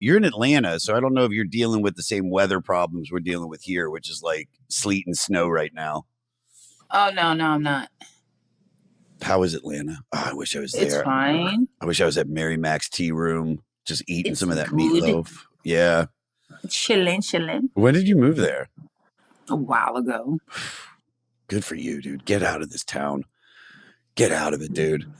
you're in Atlanta, so I don't know if you're dealing with the same weather problems we're dealing with here, which is like sleet and snow right now. Oh, no, I'm not. How is Atlanta? Oh, I wish I was there. It's fine. I wish I was at Mary Mac's Tea Room, just eating some of that good. meatloaf. Yeah. Chilling. When did you move there? A while ago. Good for you, dude. Get out of this town. Get out of it, dude.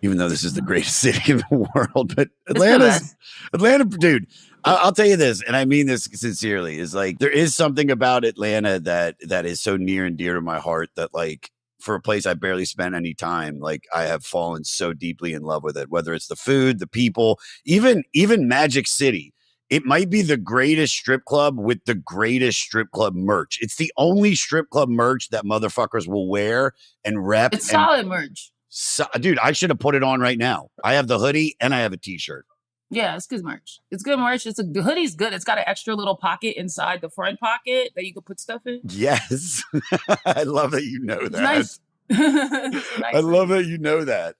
Even though this is the greatest city in the world, but Atlanta, dude, I'll tell you this, and I mean this sincerely, is like, there is something about Atlanta that is so near and dear to my heart that, like, for a place I barely spent any time, like, I have fallen so deeply in love with it, whether it's the food, the people, even Magic City. It might be the greatest strip club with the greatest strip club merch. It's the only strip club merch that motherfuckers will wear and rep. It's solid merch. So, dude, I should have put it on right now. I have the hoodie and I have a t-shirt. Yeah, it's good merch. The hoodie's good. It's got an extra little pocket inside the front pocket that you can put stuff in. Yes. I love that you know that. Nice. I love that you know that.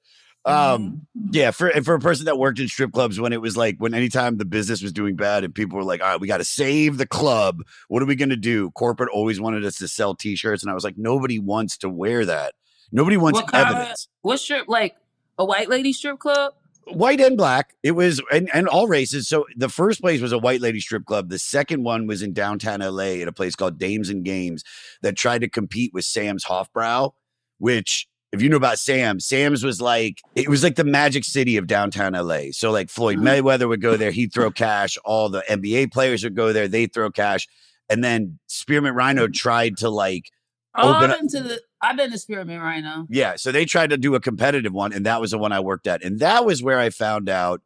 Yeah, for a person that worked in strip clubs when anytime the business was doing bad and people were like, all right, we got to save the club. What are we going to do? Corporate always wanted us to sell t-shirts. And I was like, nobody wants to wear that. Nobody wants evidence. What strip, like a white lady strip club? White and black. It was, and all races. So the first place was a white lady strip club. The second one was in downtown LA at a place called Dames and Games that tried to compete with Sam's Hofbrau, which, if you know about Sam's was like, it was like the Magic City of downtown LA. So like Floyd Mayweather would go there, he'd throw cash. All the NBA players would go there, they'd throw cash. And then Spearmint Rhino tried to like, I've been to Spearmint Rhino. Yeah, so they tried to do a competitive one, and that was the one I worked at. And that was where I found out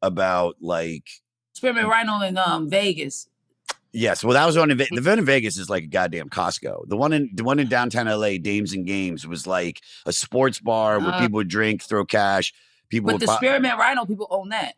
about, like, Spearmint Rhino in Vegas. Yes, well, that was one in the one in Vegas is like a goddamn Costco. The one in downtown LA, Dames and Games, was like a sports bar where people would drink, throw cash. But the Spearmint Rhino people own that.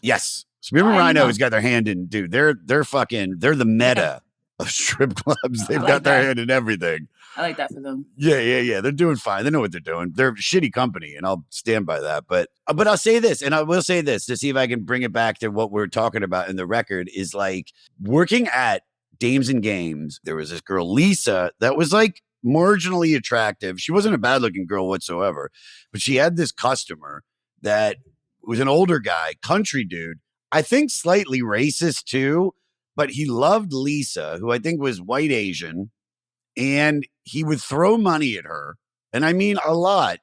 Yes, Spearmint Rhino has got their hand in, dude. They're the meta of strip clubs. They've got their hand in everything. I like that for them. Yeah. They're doing fine. They know what they're doing. They're a shitty company, and I'll stand by that. But I'll say this, and I will say this to see if I can bring it back to what we're talking about in the record is like working at Dames and Games. There was this girl, Lisa, that was like marginally attractive. She wasn't a bad looking girl whatsoever, but she had this customer that was an older guy, country dude. I think slightly racist too, but he loved Lisa, who I think was white Asian. And he would throw money at her, and I mean a lot,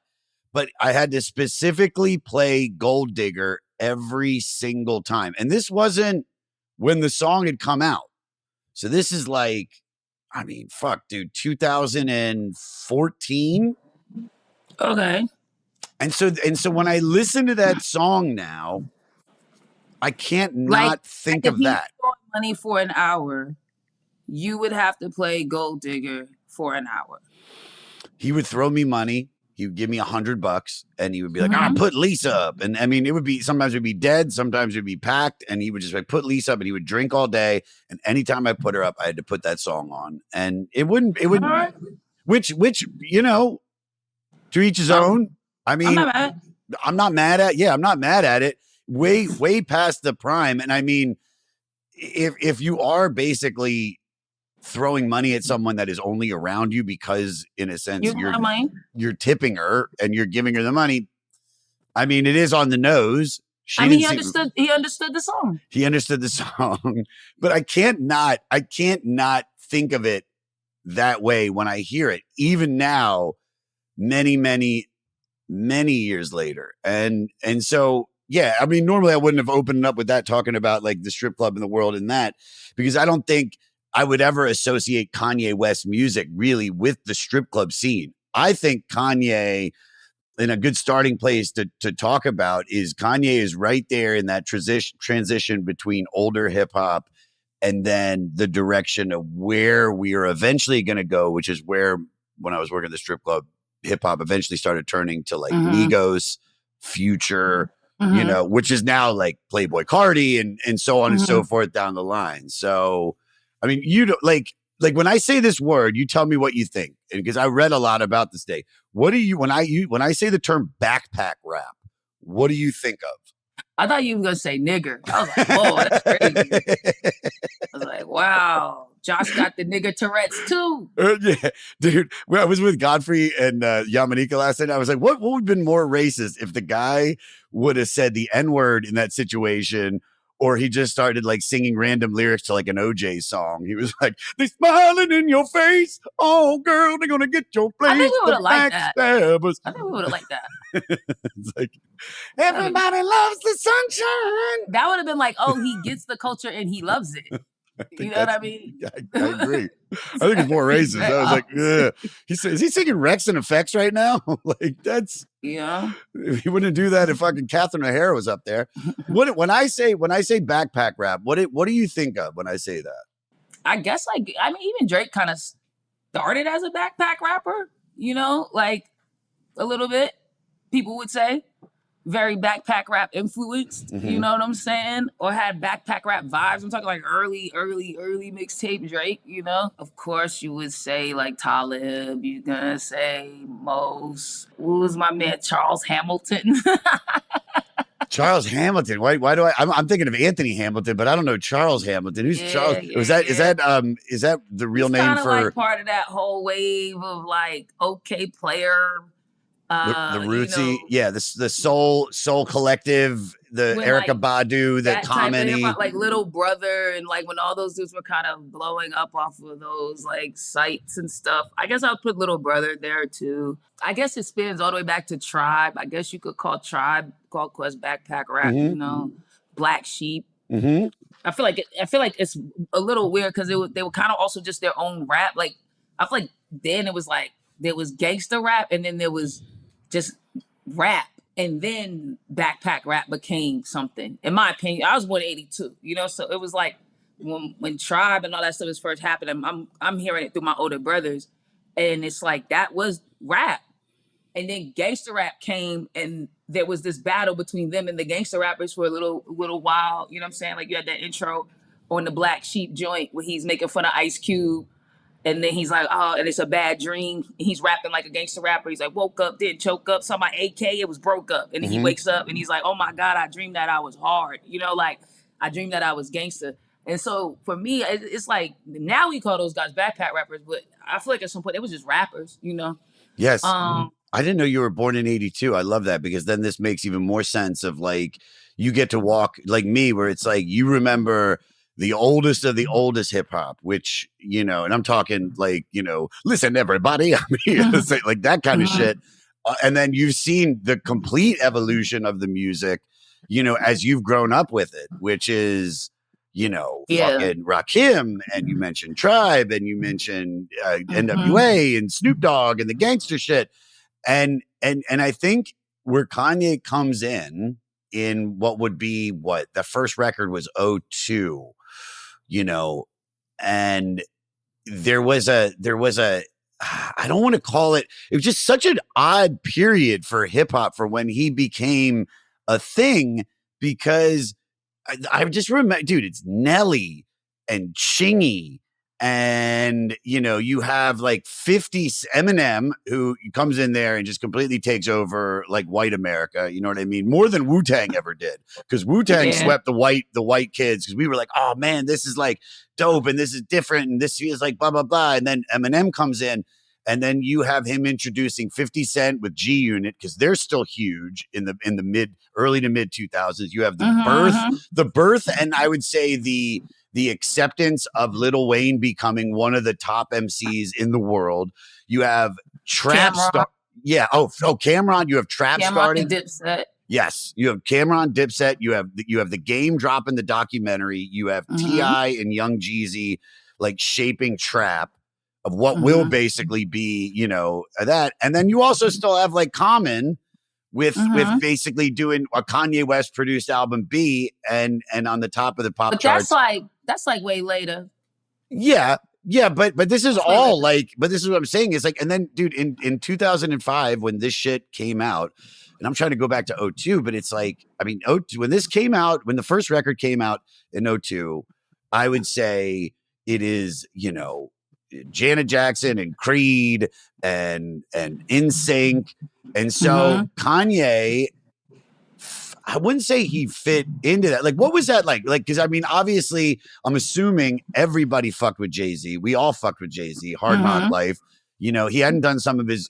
but I had to specifically play Gold Digger every single time. And this wasn't when the song had come out. So this is like, I mean, fuck, dude, 2014. Okay. And so when I listen to that song now, I can't not think of that. Money for an hour. You would have to play Gold Digger for an hour. He would throw me money. He would give me $100 and he would be like, put Lisa up. And I mean, sometimes it would be dead. Sometimes it would be packed. And he would just like put Lisa up and he would drink all day. And anytime I put her up, I had to put that song on. And it wouldn't, which, you know, to each his own. I mean, I'm not mad at it. Way past the prime. And I mean, if you are basically throwing money at someone that is only around you because, in a sense, you're tipping her and you're giving her the money. I mean, it is on the nose. He understood the song. He understood the song, but I can't not think of it that way when I hear it, even now, many, many, many years later. And so, yeah, I mean, normally I wouldn't have opened up with that, talking about like the strip club in the world and that, because I don't think I would ever associate Kanye West music really with the strip club scene. I think Kanye, in a good starting place to talk about, is Kanye is right there in that transition between older hip hop and then the direction of where we are eventually going to go, which is where, when I was working at the strip club, hip hop eventually started turning to like Migos, Future, you know, which is now like Playboy Cardi and so on and so forth down the line. So, I mean, you don't like when I say this word, you tell me what you think. And because I read a lot about this day. What do you, when I say the term backpack rap, what do you think of? I thought you were gonna say nigger. I was like, whoa, that's crazy. I was like, wow, Josh got the nigger Tourette's too. Yeah, dude. When I was with Godfrey and Yamanika last night, I was like, what would have been more racist if the guy would have said the N-word in that situation, or he just started like singing random lyrics to like an OJ song? He was like, they smiling in your face. Oh, girl, they're gonna get your place. I think we would have liked that. Backstabbers. I think we would have liked that. It's like, everybody loves the sunshine. That would have been like, oh, he gets the culture and he loves it. You know what I mean? I agree. I think it's more racist. I was like, yeah. He said, is he singing Rex and Effects right now? Like, that's, yeah. He wouldn't do that if fucking Catherine O'Hara was up there. When I say backpack rap, what do you think of when I say that? I guess even Drake kind of started as a backpack rapper, like a little bit. People would say very backpack rap influenced, you know what I'm saying? Or had backpack rap vibes. I'm talking like early mixtape Drake, Of course you would say like Talib, you're gonna say Mos. Who was my man? Charles Hamilton. Charles Hamilton. Why do I'm thinking of Anthony Hamilton, but I don't know Charles Hamilton. Who's Charles? Is that the real name for like part of that whole wave of like OK Player? The rootsy, the soul collective, the Erykah Badu, the Comedy, like Little Brother, and like when all those dudes were kind of blowing up off of those like sites and stuff. I guess I'll put Little Brother there too. I guess it spins all the way back to Tribe. I guess you could call Tribe Called Quest backpack rap. Black Sheep. Mm-hmm. I feel like it's a little weird because they were kind of also just their own rap. Like I feel like then it was like there was gangster rap and then there was just rap, and then backpack rap became something. In my opinion, I was born in '82, so it was like when Tribe and all that stuff was first happening. I'm hearing it through my older brothers, and it's like that was rap, and then gangster rap came, and there was this battle between them and the gangster rappers for a little while. You know what I'm saying? Like you had that intro on the Black Sheep joint where he's making fun of Ice Cube. And then he's like, oh, and it's a bad dream. He's rapping like a gangster rapper. He's like, woke up, didn't choke up. Saw my AK, it was broke up. And then he wakes up and he's like, oh my God, I dreamed that I was hard. Like I dreamed that I was gangster. And so for me, it's like now we call those guys backpack rappers, but I feel like at some point they was just rappers, Yes. I didn't know you were born in '82. I love that because then this makes even more sense of like you get to walk like me, where it's like you remember the oldest of the oldest hip hop, which, and I'm talking like, listen, everybody, like that kind of shit. And then you've seen the complete evolution of the music, as you've grown up with it, which is, fucking Rakim, and you mentioned Tribe, and you mentioned NWA and Snoop Dogg and the gangster shit. And I think where Kanye comes in what would be the first record was '02. And there was a I don't want to call it was just such an odd period for hip hop for when he became a thing, because I just remember, dude, it's Nelly and Chingy, and you have like 50 Eminem who comes in there and just completely takes over like white America, you know what I mean, more than Wu-Tang ever did, because Wu-Tang swept the white kids, because we were like, oh man, this is like dope and this is different and this feels like blah blah blah. And then Eminem comes in, and then you have him introducing 50 Cent with G Unit, because they're still huge in the early to mid 2000s. You have the birth, and I would say the acceptance of Lil Wayne becoming one of the top MCs in the world. You have Trap start. Yeah. Oh, Cameron. You have Trap starting. Dipset. Yes. You have Cameron, Dipset. You have the Game dropping the documentary. You have T.I. and Young Jeezy like shaping Trap of what will basically be, that. And then you also still have like Common with basically doing a Kanye West produced album B, and on the top of the pop charts. That's like way later. Yeah, but this is all like, but this is what I'm saying is like, and then dude, in 2005 when this shit came out, and I'm trying to go back to '02, but it's like, I mean, '02 when this came out, when the first record came out in '02, I would say it is, Janet Jackson and Creed and NSYNC. And so Kanye, I wouldn't say he fit into that. Like, what was that like? Like, because I mean, obviously, I'm assuming everybody fucked with Jay-Z. We all fucked with Jay-Z. Hard Knock Life. You know, he hadn't done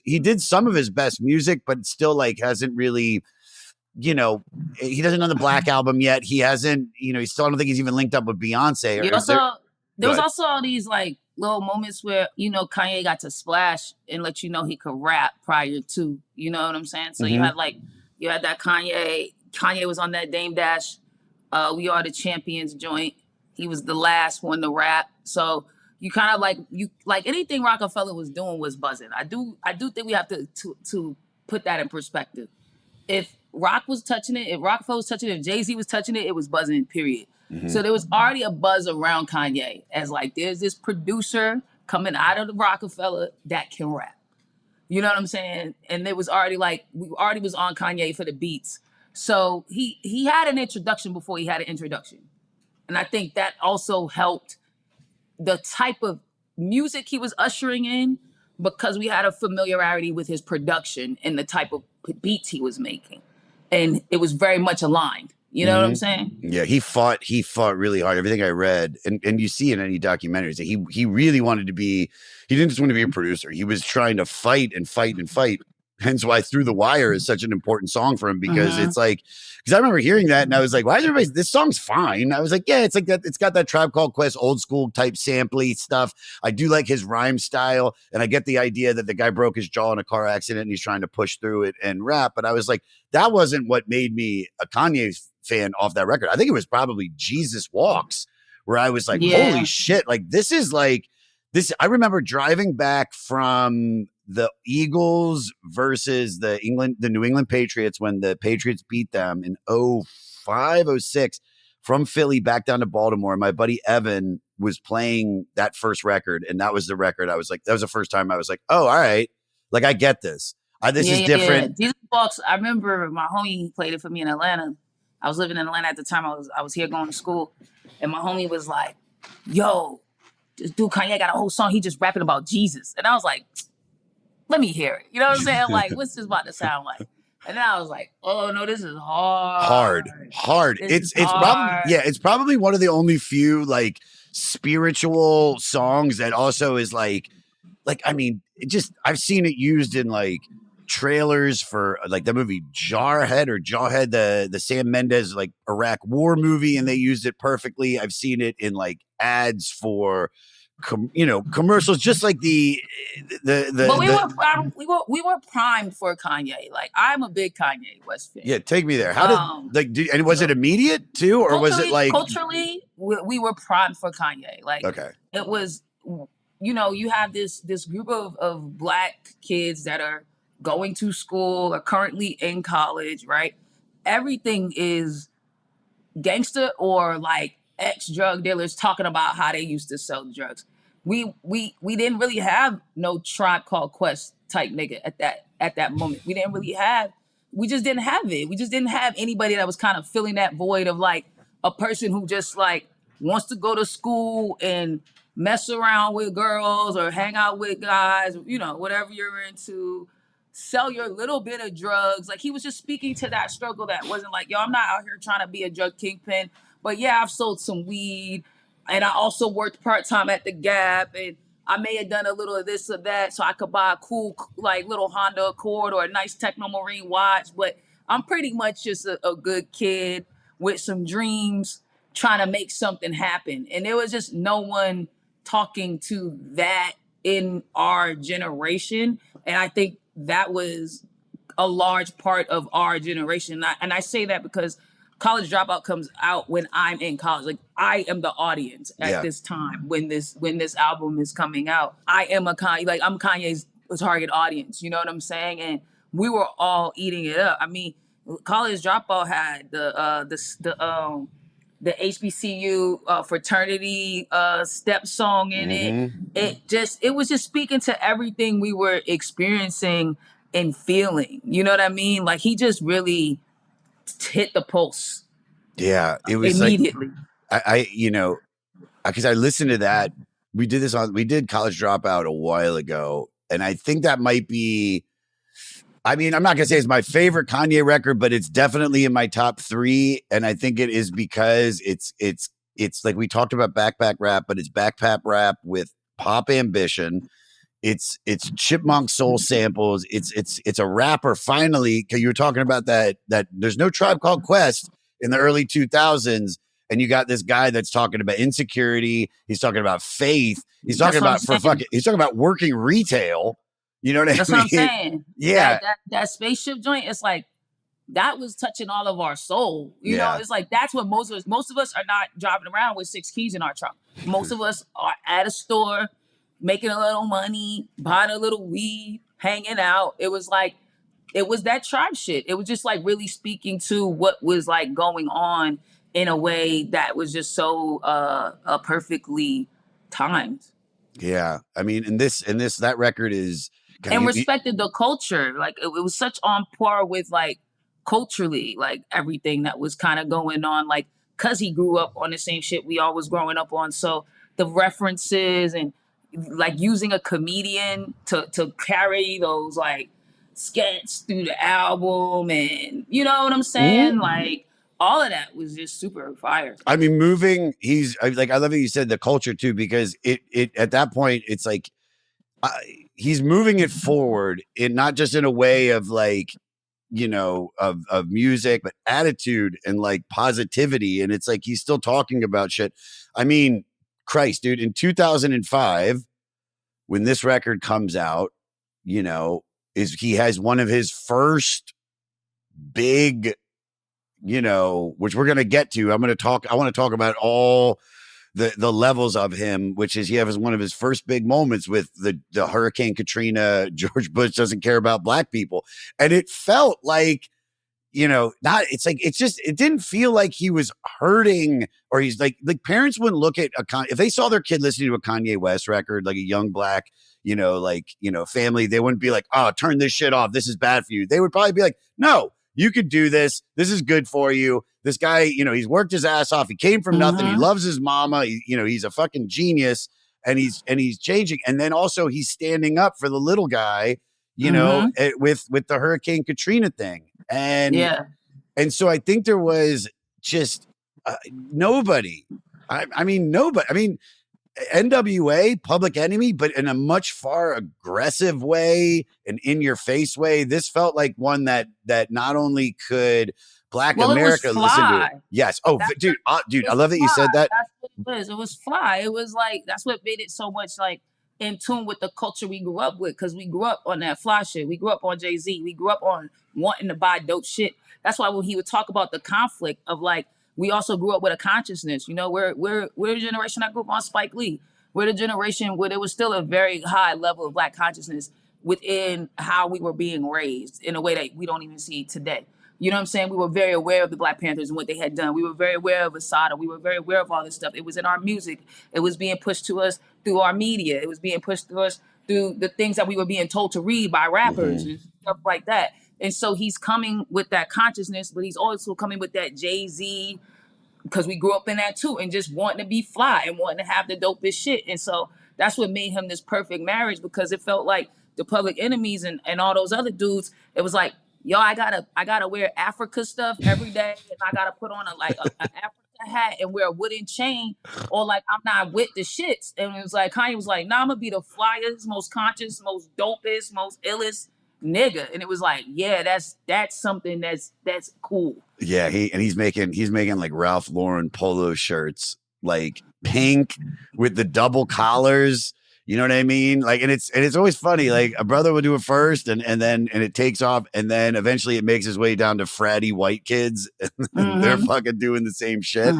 he did some of his best music, but still like hasn't really, you know, he doesn't know the Black album yet. He hasn't, you know, he still, I don't think he's even linked up with Beyonce. There was also all these like little moments where, you know, Kanye got to splash and let you know he could rap prior to, you know what I'm saying? So you had that Kanye was on that Dame Dash, We Are the Champions joint. He was the last one to rap. So you kind of like anything Rockefeller was doing was buzzing. I do think we have to put that in perspective. If Rock was touching it, if Rockefeller was touching it, if Jay-Z was touching it, it was buzzing, period. So there was already a buzz around Kanye as like, there's this producer coming out of the Rockefeller that can rap. You know what I'm saying? And it was already like, we already was on Kanye for the beats. So he had an introduction before he had an introduction. And I think that also helped the type of music he was ushering in, because we had a familiarity with his production and the type of beats he was making. And it was very much aligned. You know what I'm saying? Yeah, he fought really hard. Everything I read, and you see in any documentaries, that he really wanted to be, he didn't just want to be a producer. He was trying to fight and fight and fight. Hence why Through the Wire is such an important song for him, because it's like, because I remember hearing that and I was like, why is everybody, this song's fine. I was like, yeah, it's like that. It's got that Tribe Called Quest old school type sampley stuff. I do like his rhyme style. And I get the idea that the guy broke his jaw in a car accident and he's trying to push through it and rap. But I was like, that wasn't what made me a Kanye fan off that record. I think it was probably Jesus Walks, where I was like, holy shit. Like, this is like this. I remember driving back from the Eagles versus the New England Patriots when the Patriots beat them in 05, 06 from Philly back down to Baltimore. My buddy Evan was playing that first record, and that was the record. I was like, that was the first time I was like, oh, all right. Like, I get this. This is different. Jesus Walks, I remember my homie played it for me in Atlanta. I was living in Atlanta at the time. I was here going to school, and my homie was like, yo, this dude Kanye got a whole song. He just rapping about Jesus. And I was like, let me hear it. You know what I'm saying? Like, what's this about to sound like? And then I was like, oh no, this is hard. It's probably, it's probably one of the only few like spiritual songs that also is like, I mean, I've seen it used in like trailers for like the movie Jawhead, the Sam Mendes like Iraq war movie, and they used it perfectly. I've seen it in like ads for commercials, just like but we were primed for Kanye. Like, I'm a big Kanye West fan. Yeah, take me there. And was it immediate too, or was it like culturally we were primed for Kanye? Like, it was, you have this group of Black kids that are going to school or currently in college, right? Everything is gangster or like ex-drug dealers talking about how they used to sell drugs. We didn't really have no Tribe Called Quest type nigga at that moment. We just didn't have it. We just didn't have anybody that was kind of filling that void of like a person who just like wants to go to school and mess around with girls or hang out with guys, whatever you're into, sell your little bit of drugs. Like, he was just speaking to that struggle that wasn't like, yo, I'm not out here trying to be a drug kingpin, but yeah, I've sold some weed, and I also worked part-time at the Gap, and I may have done a little of this or that so I could buy a cool like little Honda Accord or a nice Techno Marine watch, but I'm pretty much just a good kid with some dreams trying to make something happen. And there was just no one talking to that in our generation. And I think that was a large part of our generation. And I say that because College Dropout comes out when I'm in college. Like, I am the audience at this time when this album is coming out. I'm Kanye's target audience. You know what I'm saying? And we were all eating it up. I mean, College Dropout had the HBCU fraternity step song in it. It was just speaking to everything we were experiencing and feeling. You know what I mean? Like, he just really hit the pulse. Yeah, it was immediately. Like, because I listened to that. We did College Dropout a while ago, and I think that might be I mean, I'm not gonna say it's my favorite Kanye record, but it's definitely in my top 3, and I think it is because it's like we talked about backpack rap, but it's backpack rap with pop ambition. It's chipmunk soul samples. It's a rapper finally. Because you were talking about that there's no Tribe Called Quest in the early 2000s, and you got this guy that's talking about insecurity. He's talking about faith. He's talking about he's talking about working retail. You know what I mean? That's what I'm saying. Yeah. That spaceship joint, it's like that was touching all of our soul. You know, Yeah. it's like that's what most of us are not driving around with 6 keys in our trunk. Most of us are at a store making a little money, buying a little weed, hanging out. It was like it was that tribe shit. It was just like really speaking to what was like going on in a way that was just so perfectly timed. Yeah. I mean, and that record is And respected the culture. Like it was such on par with like culturally, like everything that was kind of going on. Like, cause he grew up on the same shit we all was growing up on. So the references and like using a comedian to carry those like skits through the album, and you know what I'm saying? Like all of that was just super fire. I mean, moving. I love that you said the culture too, because it at that point it's like he's moving it forward in not just in a way of like, you know, of music, but attitude and like positivity. And it's like he's still talking about shit. I mean, Christ, dude, in 2005, when this record comes out, you know, he has one of his first big, you know, which we're gonna get to. I want to talk about all the levels of him, which is he has one of his first big moments with the Hurricane Katrina. George Bush doesn't care about black people, and it felt like, you know, it didn't feel like he was hurting, or he's like parents wouldn't look at if they saw their kid listening to a Kanye West record, like a young black, you know, like, you know, family, they wouldn't be like, oh, turn this shit off, this is bad for you. They would probably be like, no, you could do this. This is good for you. This guy, you know, he's worked his ass off. He came from nothing. He loves his mama. You know, he's a fucking genius, and he's changing. And then also he's standing up for the little guy, you know, with the Hurricane Katrina thing. And so I think there was just nobody. I mean, nobody. I mean, NWA, Public Enemy, but in a much far aggressive way, an in your face way. This felt like one that not only could Black America listen to it. Yes. Oh, dude, I love that you said that. That's what it was. It was fly. It was like that's what made it so much like in tune with the culture we grew up with, because we grew up on that fly shit. We grew up on Jay-Z. We grew up on wanting to buy dope shit. That's why when he would talk about the conflict of like, we also grew up with a consciousness. You know, we're the generation that grew up on Spike Lee. We're the generation where there was still a very high level of Black consciousness within how we were being raised in a way that we don't even see today. You know what I'm saying? We were very aware of the Black Panthers and what they had done. We were very aware of Asada. We were very aware of all this stuff. It was in our music. It was being pushed to us through our media. It was being pushed to us through the things that we were being told to read by rappers and stuff like that. And so he's coming with that consciousness, but he's also coming with that Jay-Z, because we grew up in that too, and just wanting to be fly and wanting to have the dopest shit. And so that's what made him this perfect marriage, because it felt like the Public Enemies and all those other dudes, it was like, yo, I gotta wear Africa stuff every day, and I gotta put on an Africa hat and wear a wooden chain, or like I'm not with the shits. And it was like Kanye was like, nah, I'm gonna be the flyest, most conscious, most dopest, most illest nigga. And it was like, yeah, that's something that's cool. Yeah, he's making like Ralph Lauren polo shirts, like pink with the double collars. You know what I mean? Like, and it's always funny. Like, a brother would do it first, and then it takes off, and then eventually it makes its way down to fratty white kids, and they're fucking doing the same shit.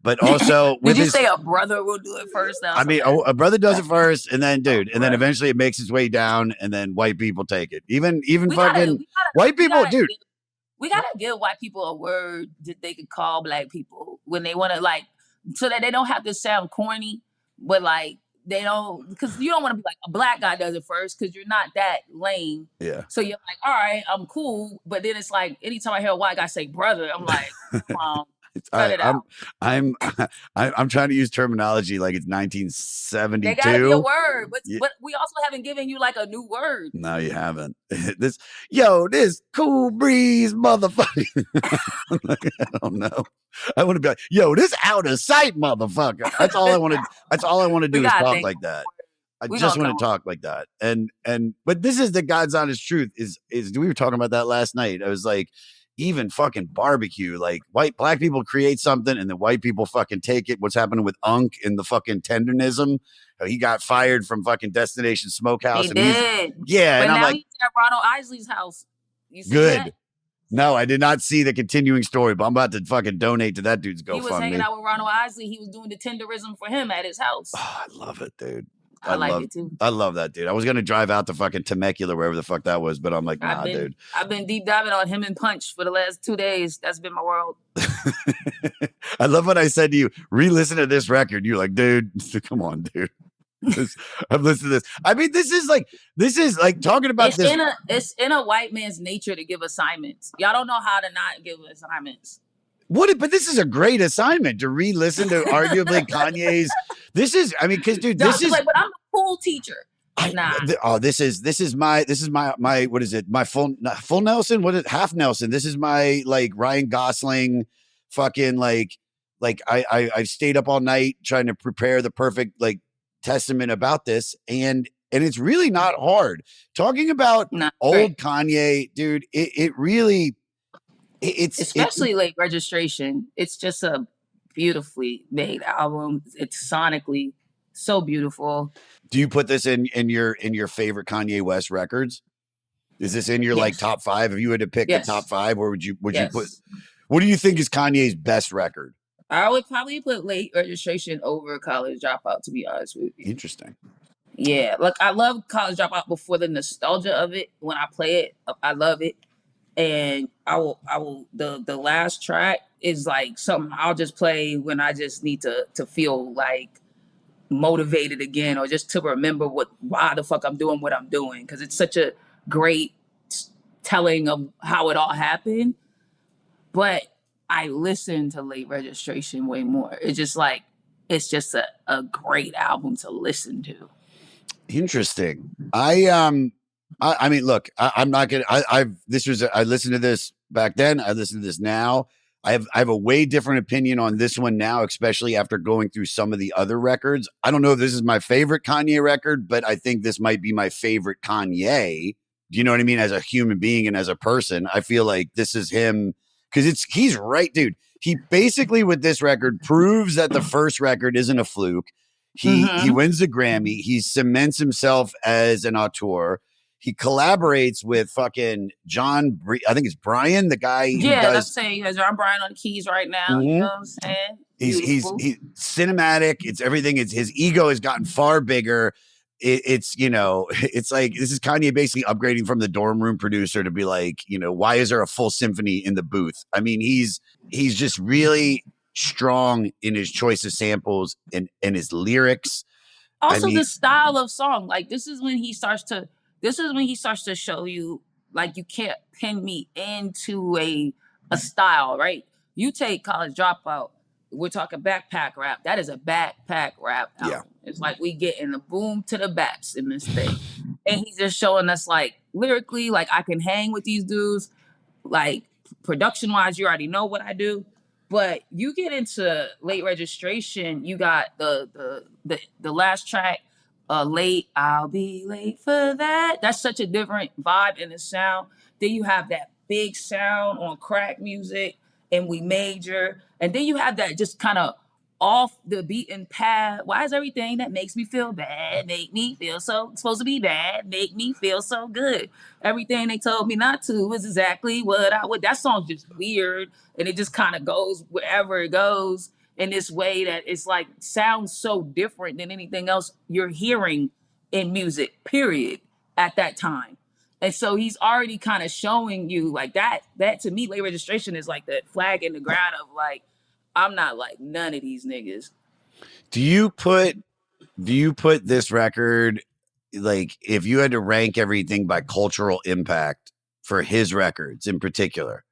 But also, did you say a brother will do it first? I mean, a brother does it first, and then then eventually it makes its way down, and then white people take it. Even white people, dude. We gotta give white people a word that they could call Black people when they want to, like, so that they don't have to sound corny, but like they don't, because you don't want to be like a Black guy does it first, because you're not that lame. Yeah. So you're like, all right, I'm cool, but then it's like anytime I hear a white guy say brother, I'm like, Cut it out. I'm I'm trying to use terminology like it's There gotta be a 1972. word, Yeah. but we also haven't given you like a new word. No, you haven't. This cool breeze motherfucker. I don't know. I want to be like, yo, this out of sight motherfucker. That's all I want to. That's all I want to We do is gotta talk think. like that. I We just gonna want to come. talk like that. But this is the God's honest truth. Is we were talking about that last night. I was like, even fucking barbecue, like black people create something and then white people fucking take it. What's happening with Unk in the fucking tendernism? He got fired from fucking Destination Smokehouse. He And did. yeah, But and I'm now like, he's at Ronald Isley's house. You seen good. that? No, I did not see the continuing story, but I'm about to fucking donate to that dude's He was hanging GoFundMe. out with Ronald Isley. He was doing the tenderism for him at his house. Oh, I love it, dude. I like it too. I love that dude. I was gonna drive out to fucking Temecula, wherever the fuck that was, but I'm like, nah, dude. I've been deep diving on him and Punch for the last 2 days. That's been my world. I love what I said to you. Re-listen to this record. You're like, dude, come on, dude. I've listened to this. I mean, this is like talking about this. It's in a white man's nature to give assignments. Y'all don't know how to not give assignments. But this is a great assignment to re-listen to arguably Kanye's. This is, I mean, because dude, this is like, but I'm a cool teacher. Nah. This is my what is it? My full Nelson? What is it? Half Nelson? This is my like Ryan Gosling, fucking like I've stayed up all night trying to prepare the perfect like testament about this, and it's really not hard. Talking about old Kanye, dude, it really. Especially Late Registration. It's just a beautifully made album. It's sonically so beautiful. Do you put this in your favorite Kanye West records? Is this in your like top 5? If you had to pick a top 5, where would you put? What do you think is Kanye's best record? I would probably put Late Registration over College Dropout, to be honest with you. Interesting. Yeah, like I love College Dropout before the nostalgia of it. When I play it, I love it. And I will the last track is like something I'll just play when I just need to feel like motivated again, or just to remember why the fuck I'm doing what I'm doing, because it's such a great telling of how it all happened. But I listen to Late Registration way more. It's just a great album to listen to. Interesting. I mean, look, I'm not gonna. I listened to this back then. I listen to this now. I have a way different opinion on this one now, especially after going through some of the other records. I don't know if this is my favorite Kanye record, but I think this might be my favorite Kanye. Do you know what I mean? As a human being and as a person, I feel like this is him, because he's right, dude. He basically, with this record, proves that the first record isn't a fluke. He wins the Grammy. He cements himself as an auteur. He collaborates with fucking John. I think it's Brian, the guy. Let's say he has John Brian on the keys right now. Mm-hmm. You know what I'm saying? He's cinematic. It's everything. It's his ego has gotten far bigger. It's like this is Kanye basically upgrading from the dorm room producer to be like, why is there a full symphony in the booth? I mean, he's just really strong in his choice of samples and his lyrics. Also, the style of song, like this is when he starts to show you, like, you can't pin me into a style, right? You take College Dropout, we're talking backpack rap. That is a backpack rap album. Yeah. It's like we getting the boom to the bats in this thing. And he's just showing us, like, lyrically, like, I can hang with these dudes. Like, production-wise, you already know what I do. But you get into Late Registration, you got the last track, Late, I'll be late for that. That's such a different vibe in the sound. Then you have that big sound on Crack Music and We Major. And then you have that just kind of off the beaten path. Why is everything that makes me feel bad make me feel so supposed to be bad, make me feel so good? Everything they told me not to is exactly what I would. That song's just weird, and it just kind of goes wherever it goes in this way that it's like sounds so different than anything else you're hearing in music, period, at that time. And so he's already kind of showing you like that to me, Late Registration is like the flag in the ground of like, I'm not like none of these niggas. Do you put this record, like, if you had to rank everything by cultural impact for his records in particular,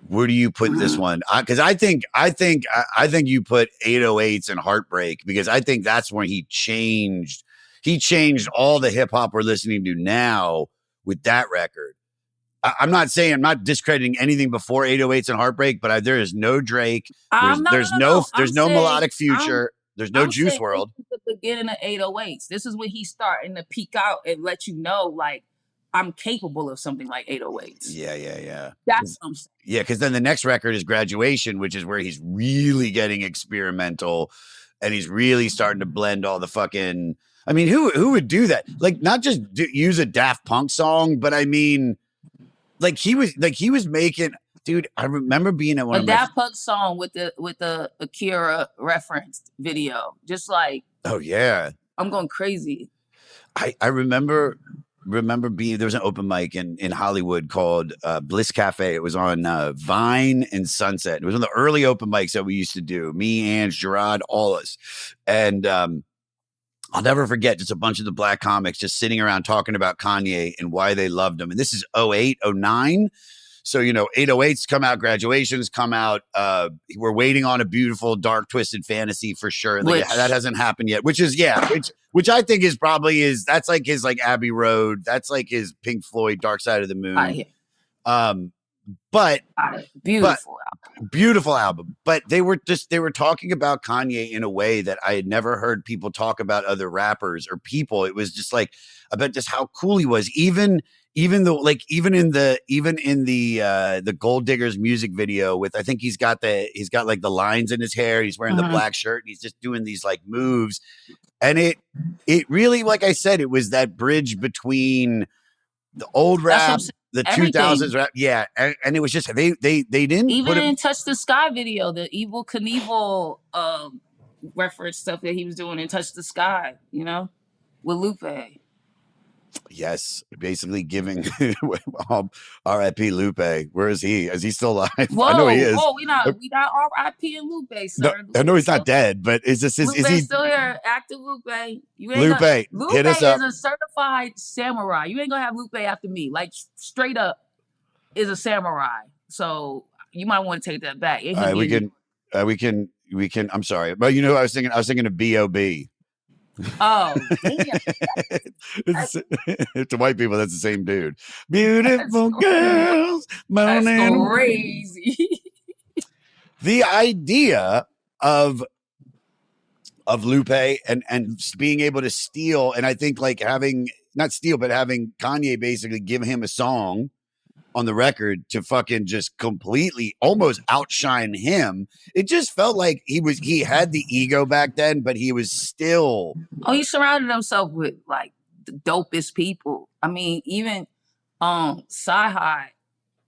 Where do you put this one? Because I think you put 808s and Heartbreak, because I think that's when he changed. He changed all the hip hop we're listening to now with that record. I'm not discrediting anything before 808s and Heartbreak, but there is no Drake. There's no Melodic Future. There's no Juice WRLD. This is the beginning of 808s. This is when he's starting to peak out and let you know, like, I'm capable of something like 808s. Yeah. That's what I'm saying. Yeah, because then the next record is Graduation, which is where he's really getting experimental, and he's really starting to blend all the fucking. I mean, who would do that? Like, not just use a Daft Punk song, but I mean, like he was making. Dude, I remember being at one of Daft Punk song with the Akira referenced video, just like. Oh yeah, I'm going crazy. I remember being, there was an open mic in Hollywood called Bliss Cafe. It was on Vine and Sunset. It was one of the early open mics that we used to do. Me, Ange, Gerard, all us. And I'll never forget just a bunch of the black comics just sitting around talking about Kanye and why they loved him. And this is 08, 09. So, 808s come out, Graduations come out. We're waiting on a beautiful, dark, twisted fantasy for sure. Like, that hasn't happened yet, which I think that's like his like Abbey Road. That's like his Pink Floyd, Dark Side of the Moon. Beautiful album. But they were talking about Kanye in a way that I had never heard people talk about other rappers or people. It was just like about just how cool he was. Even in the Gold Diggers music video with, I think he's got like the lines in his hair. He's wearing the black shirt and he's just doing these like moves. And it really, like I said, it was that bridge between the old rap, the 2000s rap. Yeah. And it was just, they didn't even Touch the Sky video, the Evel Knievel reference stuff that he was doing in Touch the Sky, with Lupe. Yes, basically giving R.I.P. Lupe. Where is he? Is he still alive? Whoa, I know he is. We not R.I.P. and Lupe, sir. No, I know he's not dead, but is he still here? Active Lupe. Lupe, hit us up. Lupe is a certified samurai. You ain't gonna have Lupe after me. Like, straight up is a samurai. So you might want to take that back. All right, we can. I'm sorry, but I was thinking of B.O.B. Oh, to white people, that's the same dude. Beautiful girls. That's crazy. The idea of Lupe and being able to steal, and I think like having Kanye basically give him a song on the record to fucking just completely almost outshine him. It just felt like he had the ego back then, but he was still. Oh, he surrounded himself with like the dopest people. I mean, even Sci-Hi,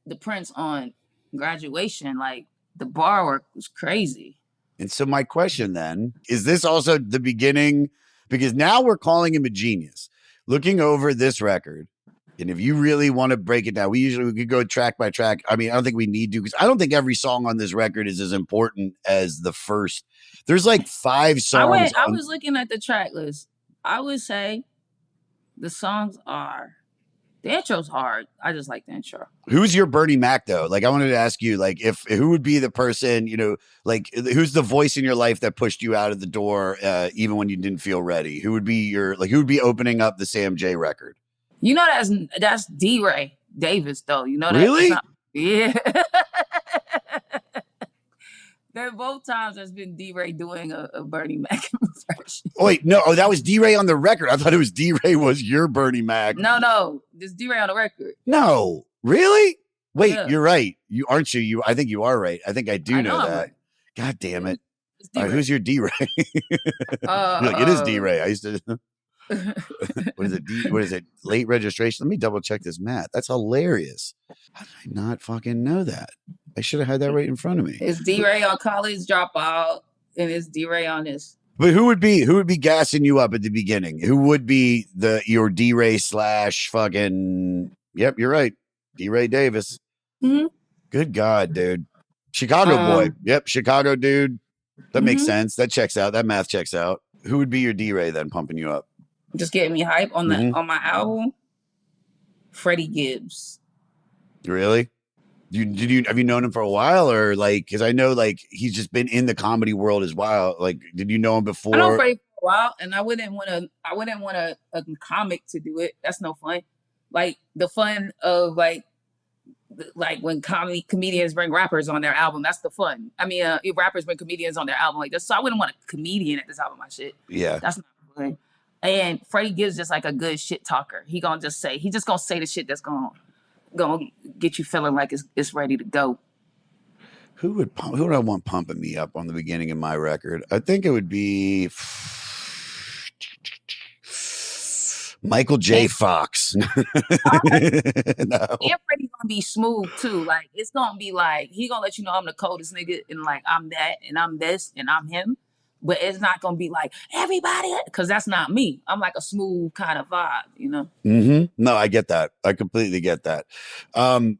the Prince on Graduation, like the bar work was crazy. And so my question then, is this also the beginning? Because now we're calling him a genius. Looking over this record, and if you really want to break it down, we could go track by track. I mean, I don't think we need to, because I don't think every song on this record is as important as the first. There's like 5 songs. I was looking at the track list. I would say the songs are, the intro's hard. I just like the intro. Who's your Bernie Mac though? Like, I wanted to ask you, like, who would be the person, like, who's the voice in your life that pushed you out of the door, even when you didn't feel ready? Who would be who would be opening up the Sam J record? That's D-Ray Davis, though. You know that? Really? Yeah. There both times there's been D-Ray doing a Bernie Mac impression. Oh, wait, no. Oh, that was D-Ray on the record. I thought it was D-Ray was your Bernie Mac. No. This D-Ray on the record. No. Really? Wait, Yeah. You're right. Aren't you? I think you are right. I think I do know that. Right. God damn it. All right, who's your D-Ray? It is D-Ray. I used to... What is it? Late registration. Let me double check this math. That's hilarious. How did I not fucking know that? I should have had that right in front of me. It's D-Ray on College Dropout, and it's D-Ray on this. But who would be gassing you up at the beginning? Who would be your D-Ray / fucking? Yep, you're right. D-Ray Davis. Mm-hmm. Good God, dude. Chicago boy. Yep, Chicago dude. That makes sense. That checks out. That math checks out. Who would be your D-Ray then, pumping you up? Just getting me hype on on my album. Freddie Gibbs. Really? Have you known him for a while, or like, because I know like he's just been in the comedy world as well. Like, did you know him I know before? Freddie for a while, and I wouldn't want a comic to do it. That's no fun. Like the fun of like when comedians bring rappers on their album. That's the fun. I mean, if rappers bring comedians on their album like this, so I wouldn't want a comedian at the top of my shit. Yeah. That's not fun. And Freddie Gibbs just like a good shit talker. He just gonna say the shit that's gonna get you feeling like it's ready to go. Who would I want pumping me up on the beginning of my record? I think it would be Michael J. Fox. No. And Freddie gonna be smooth too. Like it's gonna be like he gonna let you know I'm the coldest nigga and like I'm that and I'm this and I'm him. But it's not gonna be like everybody, because that's not me. I'm like a smooth kind of vibe, you know. Mm-hmm. No, I get that. I completely get that.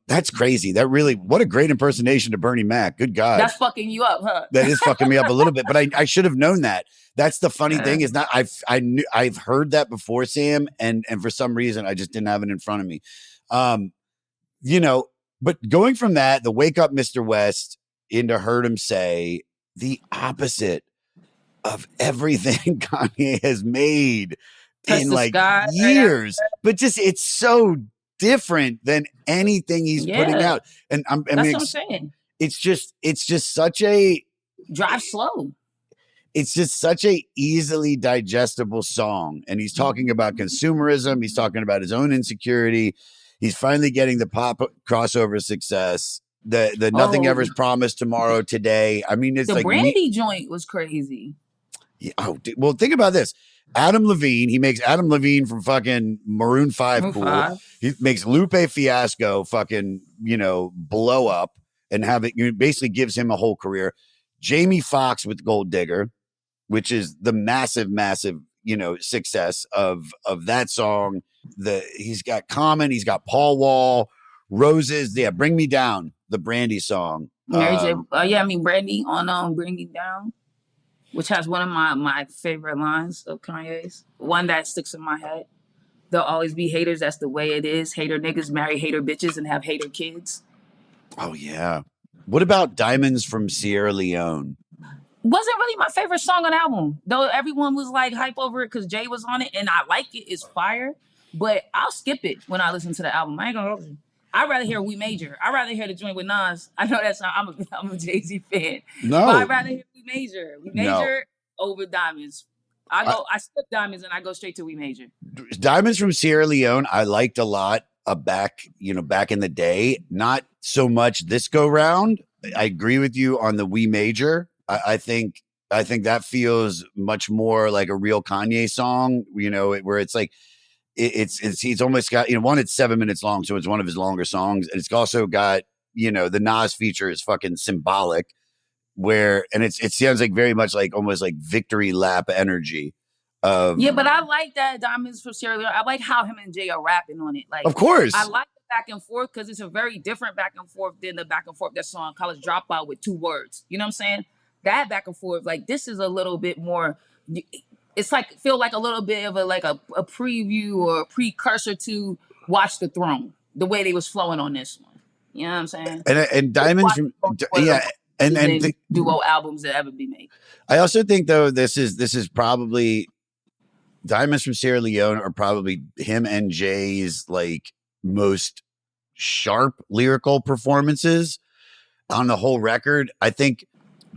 That's crazy. That really, what a great impersonation to Bernie Mac. Good God, that's fucking you up, huh? That is fucking me up a little bit. But I should have known that. That's the funny thing is not I've heard that before, Sam, and for some reason I just didn't have it in front of me. You know, but going from that, the Wake Up Mr. West into Heard Him Say, the opposite of everything Kanye has made in like years, but just it's so different than anything he's putting out. And that's what I'm saying. It's just such a drive slow. It's just such a easily digestible song. And he's talking about consumerism. He's talking about his own insecurity. He's finally getting the pop crossover success. The Nothing Ever's Promised Tomorrow Today. I mean, it's the like Brandy joint was crazy. Yeah, well, think about this. Adam Levine, he makes Adam Levine from fucking Maroon 5 cool. He makes Lupe Fiasco fucking, blow up and have it, basically gives him a whole career. Jamie Foxx with Gold Digger, which is the massive, success of that song. He's got Common, he's got Paul Wall, Roses. Yeah, Bring Me Down, the Brandy song. Mary J. Brandy on Bring Me Down, which has one of my favorite lines of Kanye's. One that sticks in my head. There'll always be haters. That's the way it is. Hater niggas marry hater bitches and have hater kids. Oh, yeah. What about Diamonds from Sierra Leone? Wasn't really my favorite song on the album. Though everyone was like hype over it because Jay was on it. And I like it. It's fire. But I'll skip it when I listen to the album. I ain't gonna hold you. I'd rather hear We Major. I'd rather hear the joint with Nas. I know that's not, I'm a Jay-Z fan. No. But I'd rather hear We Major. We Major over Diamonds. I skip Diamonds and I go straight to We Major. Diamonds from Sierra Leone, I liked a lot back in the day. Not so much this go round. I agree with you on the We Major. I think that feels much more like a real Kanye song, where it's like, he's almost got, one, it's 7 minutes long, so it's one of his longer songs. And it's also got, the Nas feature is fucking symbolic, and it sounds like very much like almost like victory lap energy. But I like that Diamonds from Sierra Leone. I like how him and Jay are rapping on it. Like, of course, I like the back and forth because it's a very different back and forth than the back and forth that's on College Dropout with 2 words. You know what I'm saying? That back and forth, like this is a little bit more. It's like feel like a little bit of a preview or a precursor to Watch the Throne, the way they was flowing on this one. You know what I'm saying? And Diamonds from and duo albums that ever be made. I also think though this is probably Diamonds from Sierra Leone are probably him and Jay's like most sharp lyrical performances on the whole record. I think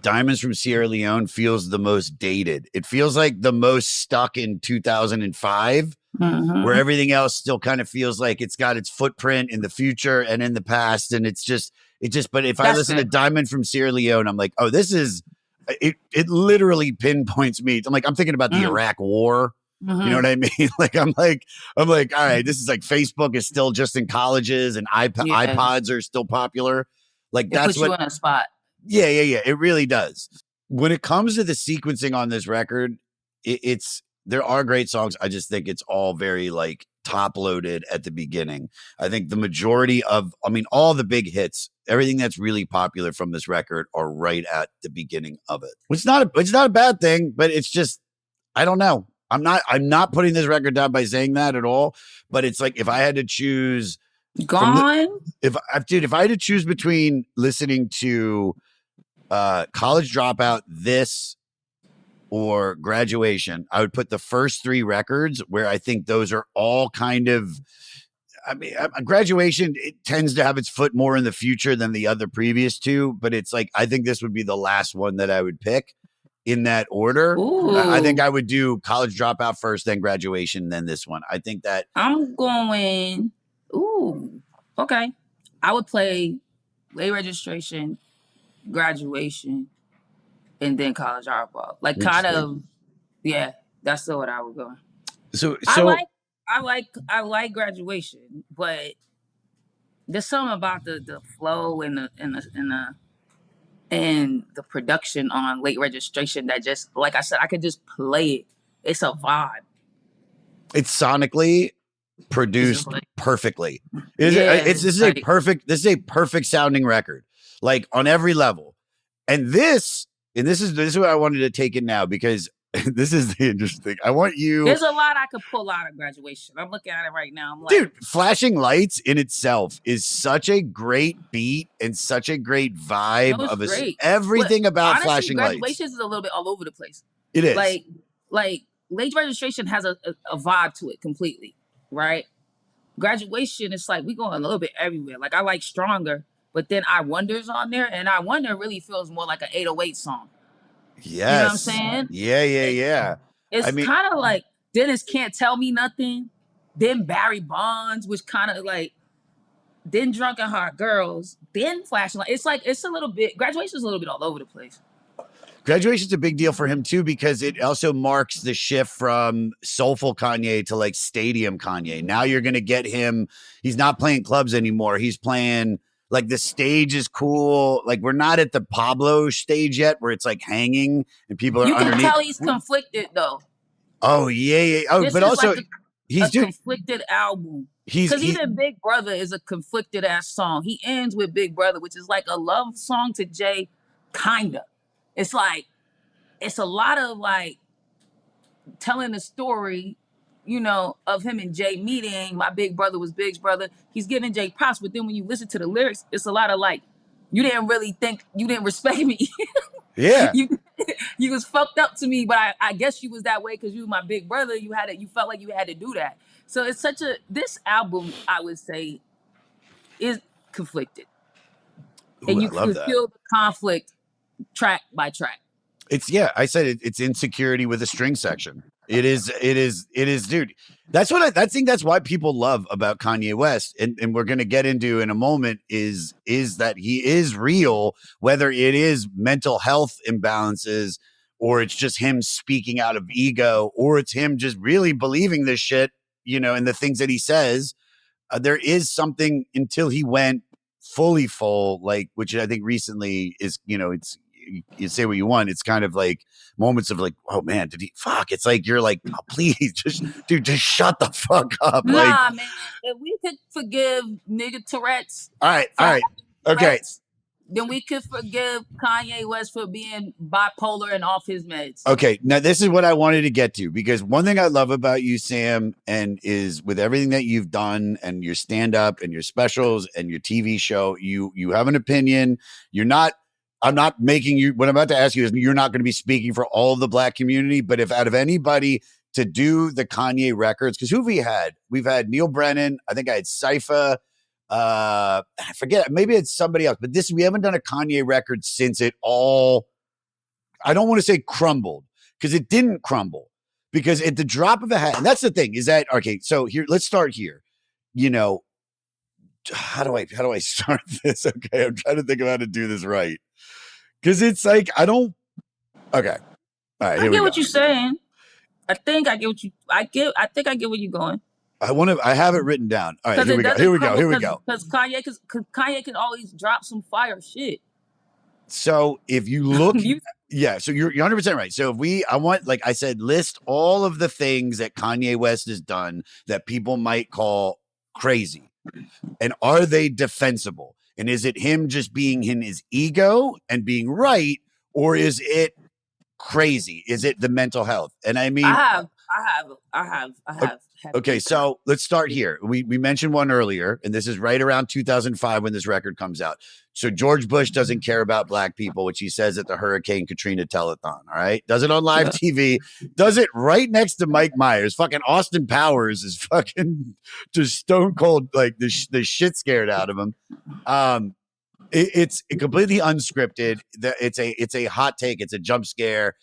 Diamonds from Sierra Leone feels the most dated. It feels like the most stuck in 2005, where everything else still kind of feels like it's got its footprint in the future and in the past. And but if I listen to Diamond from Sierra Leone, I'm like, oh, this is, it literally pinpoints me. I'm thinking about the Iraq War. You know what I mean? I'm like, all right, this is like Facebook is still just in colleges and iPods are still popular. Like that's puts you in a spot. Yeah. It really does. When it comes to the sequencing on this record, there are great songs. I just think it's all very like top loaded at the beginning. I think the majority of, all the big hits, everything that's really popular from this record are right at the beginning of it. It's not a bad thing, but it's just, I don't know. I'm not putting this record down by saying that at all, but it's like, if I had to choose Gone. If I had to choose between listening to College Dropout, this, or Graduation, I would put the first three records where I think those are all kind of. I mean, Graduation, it tends to have its foot more in the future than the other previous two, but it's like I think this would be the last one that I would pick in that order. I think Ooh. I would do College Dropout first, then Graduation, then this one. I think that I'm going. Ooh. Okay. I would play Late Registration, Graduation, and then College Dropout. Like kind interesting. of. Yeah. That's still what I would go. So I so like. I like Graduation, but there's something about the flow and the production on Late Registration that just, like I said, I could just play it. It's a vibe. it's sonically It's just produced like, perfectly. yeah, This is like, a perfect sounding record, like on every level. And this is what I wanted to take it now because this is the interesting thing. I want you, there's a lot I could pull out of Graduation. I'm looking at it right now. I'm like, dude. Flashing Lights in itself is such a great beat and such a great vibe no, it's of great. everything But about honestly, Flashing Lights. Graduation is a little bit all over the place. It is. Like Late Registration has a vibe to it completely, right? Graduation, it's like we going a little bit everywhere. Like I like Stronger, but then I Wonder's on there, and I Wonder really feels more like an 808 song. Yes. You know what I'm saying? Yeah. It's I mean, kind of like Dennis Can't Tell Me Nothing, then Barry Bonds, which kind of like, then Drunken Heart Girls, then Flashing Light. It's like it's a little bit. Graduation's a little bit all over the place. Graduation's a big deal for him too because it also marks the shift from soulful Kanye to like stadium Kanye. Now you're going to get him. He's not playing clubs anymore. He's playing like the stage is cool. Like we're not at the Pablo stage yet where it's like hanging and people are You can underneath. tell he's conflicted though. Oh yeah. Oh, This but is also like he's a doing. conflicted album. He's Because even Big Brother is a conflicted ass song. He ends with Big Brother, which is like a love song to Jay, kinda. It's like it's a lot of like telling the story, you know, of him and Jay meeting. My big brother was Big's brother. He's giving Jay props, but then when you listen to the lyrics, it's a lot of like, you didn't really think, you didn't respect me. yeah. You was fucked up to me, but I guess you was that way because you were my big brother. You felt like you had to do that. So it's such a, this album, I would say, is conflicted. Ooh, And I you love can that. feel the conflict track by track. It's I said it's insecurity with a string section. It is, dude. I think that's why people love about Kanye West, and we're gonna get into in a moment is that he is real, whether it is mental health imbalances or it's just him speaking out of ego, or it's him just really believing this shit, you know, and the things that he says. There is something until he went fully full, like, which I think recently is, you know, it's, you say what you want. It's kind of like moments of like, oh man, did he fuck? It's like, you're like, oh, please just shut the fuck up. Nah, Like, man, if we could forgive nigga Tourette's, all right. Okay. then we could forgive Kanye West for being bipolar and off his meds. Okay, now this is what I wanted to get to, because one thing I love about you, Sam, and is with everything that you've done and your stand-up and your specials and your TV show, you have an opinion. I'm not making you, what I'm about to ask you is, you're not going to be speaking for all of the Black community, but if out of anybody to do the Kanye records, because who have we had? We've had Neil Brennan. I think I had Cypher. I forget, maybe it's somebody else, but we haven't done a Kanye record since it all, I don't want to say crumbled, because it didn't crumble, because at the drop of a hat, and that's the thing, is that, okay, so here, let's start here. You know, how do I start this? Okay, I'm trying to think of how to do this right. Because it's like, I don't, okay. All right, I get what you're saying. I think I get what you're going. I have it written down. All right, here we go. Because Kanye can always drop some fire shit. So if you look, yeah, so you're 100% right. So if I want, like I said, list all of the things that Kanye West has done that people might call crazy. And are they defensible? And is it him just being in his ego and being right? Or is it crazy? Is it the mental health? And I mean, I I have. Okay, so let's start here. We mentioned one earlier, and this is right around 2005 when this record comes out. So George Bush doesn't care about black people, which he says at the Hurricane Katrina telethon. All right, does it on live TV, does it right next to Mike Myers. Fucking Austin Powers is fucking just stone cold, like the shit scared out of him. It's completely unscripted. It's a hot take. It's a jump scare.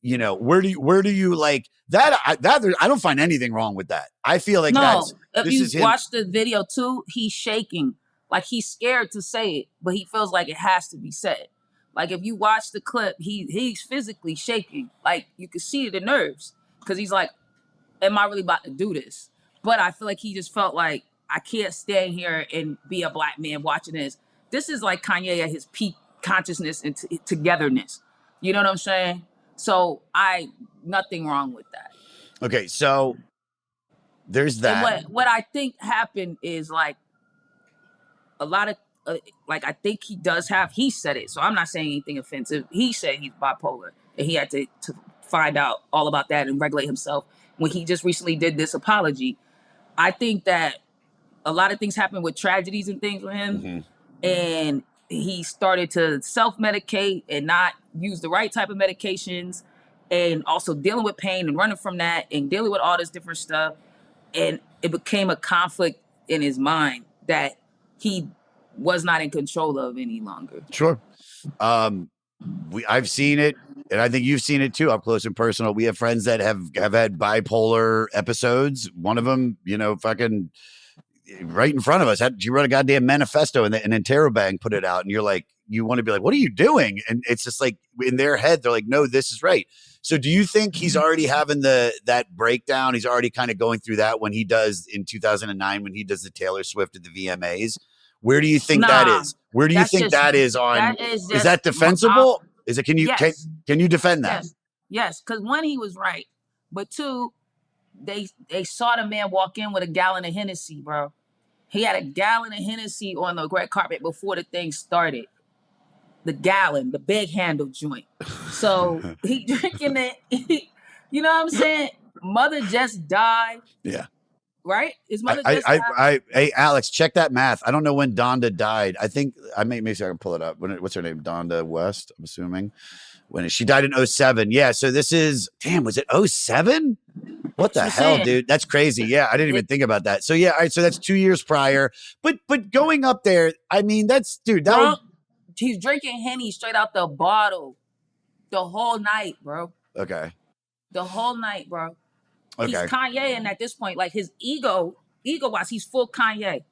You know, where do you like that? I don't find anything wrong with that. I feel like if you watch the video too, he's shaking, like he's scared to say it, but he feels like it has to be said. Like if you watch the clip, he's physically shaking, like you can see the nerves, because he's like, am I really about to do this? But I feel like he just felt like, I can't stand here and be a black man watching this. This is like Kanye at his peak consciousness and togetherness. You know what I'm saying? So nothing wrong with that. Okay, so there's that. And what I think happened is like a lot of like, I think he said it. So I'm not saying anything offensive. He said he's bipolar, and he had to find out all about that and regulate himself when he just recently did this apology. I think that a lot of things happen with tragedies and things with him, and he started to self-medicate and not use the right type of medications, and also dealing with pain and running from that and dealing with all this different stuff. And it became a conflict in his mind that he was not in control of any longer. Sure. I've seen it, and I think you've seen it too, up close and personal. We have friends that have had bipolar episodes. One of them, you know, fucking right in front of us, you wrote a goddamn manifesto and Interrobang put it out, and you're like, you want to be like, what are you doing? And it's just like in their head, they're like, no, this is right. So do you think he's already having that breakdown? He's already kind of going through that when he does in 2009, when he does the Taylor Swift at the VMAs? Where do you think that is? Where do you think that is on? Is that defensible? Is it, can you defend that? Yes. Cause one, he was right. But two, they saw the man walk in with a gallon of Hennessy, bro. He had a gallon of Hennessy on the red carpet before the thing started. The gallon, the big handle joint. So he drinking it. You know what I'm saying? Mother just died. Yeah. Right? His mother just died. Hey, Alex, check that math. I don't know when Donda died. I think maybe I can pull it up. What's her name? Donda West, I'm assuming. She died in 2007. Yeah. So this is, damn, was it 2007? What the hell, dude? That's crazy. Yeah, I didn't even think about that. So yeah, all right, so that's 2 years prior. But going up there, I mean, that's, dude, he's drinking Henny straight out the bottle the whole night, bro. Okay. The whole night, bro. Okay. He's Kanye, and at this point, like his ego-wise, he's full Kanye.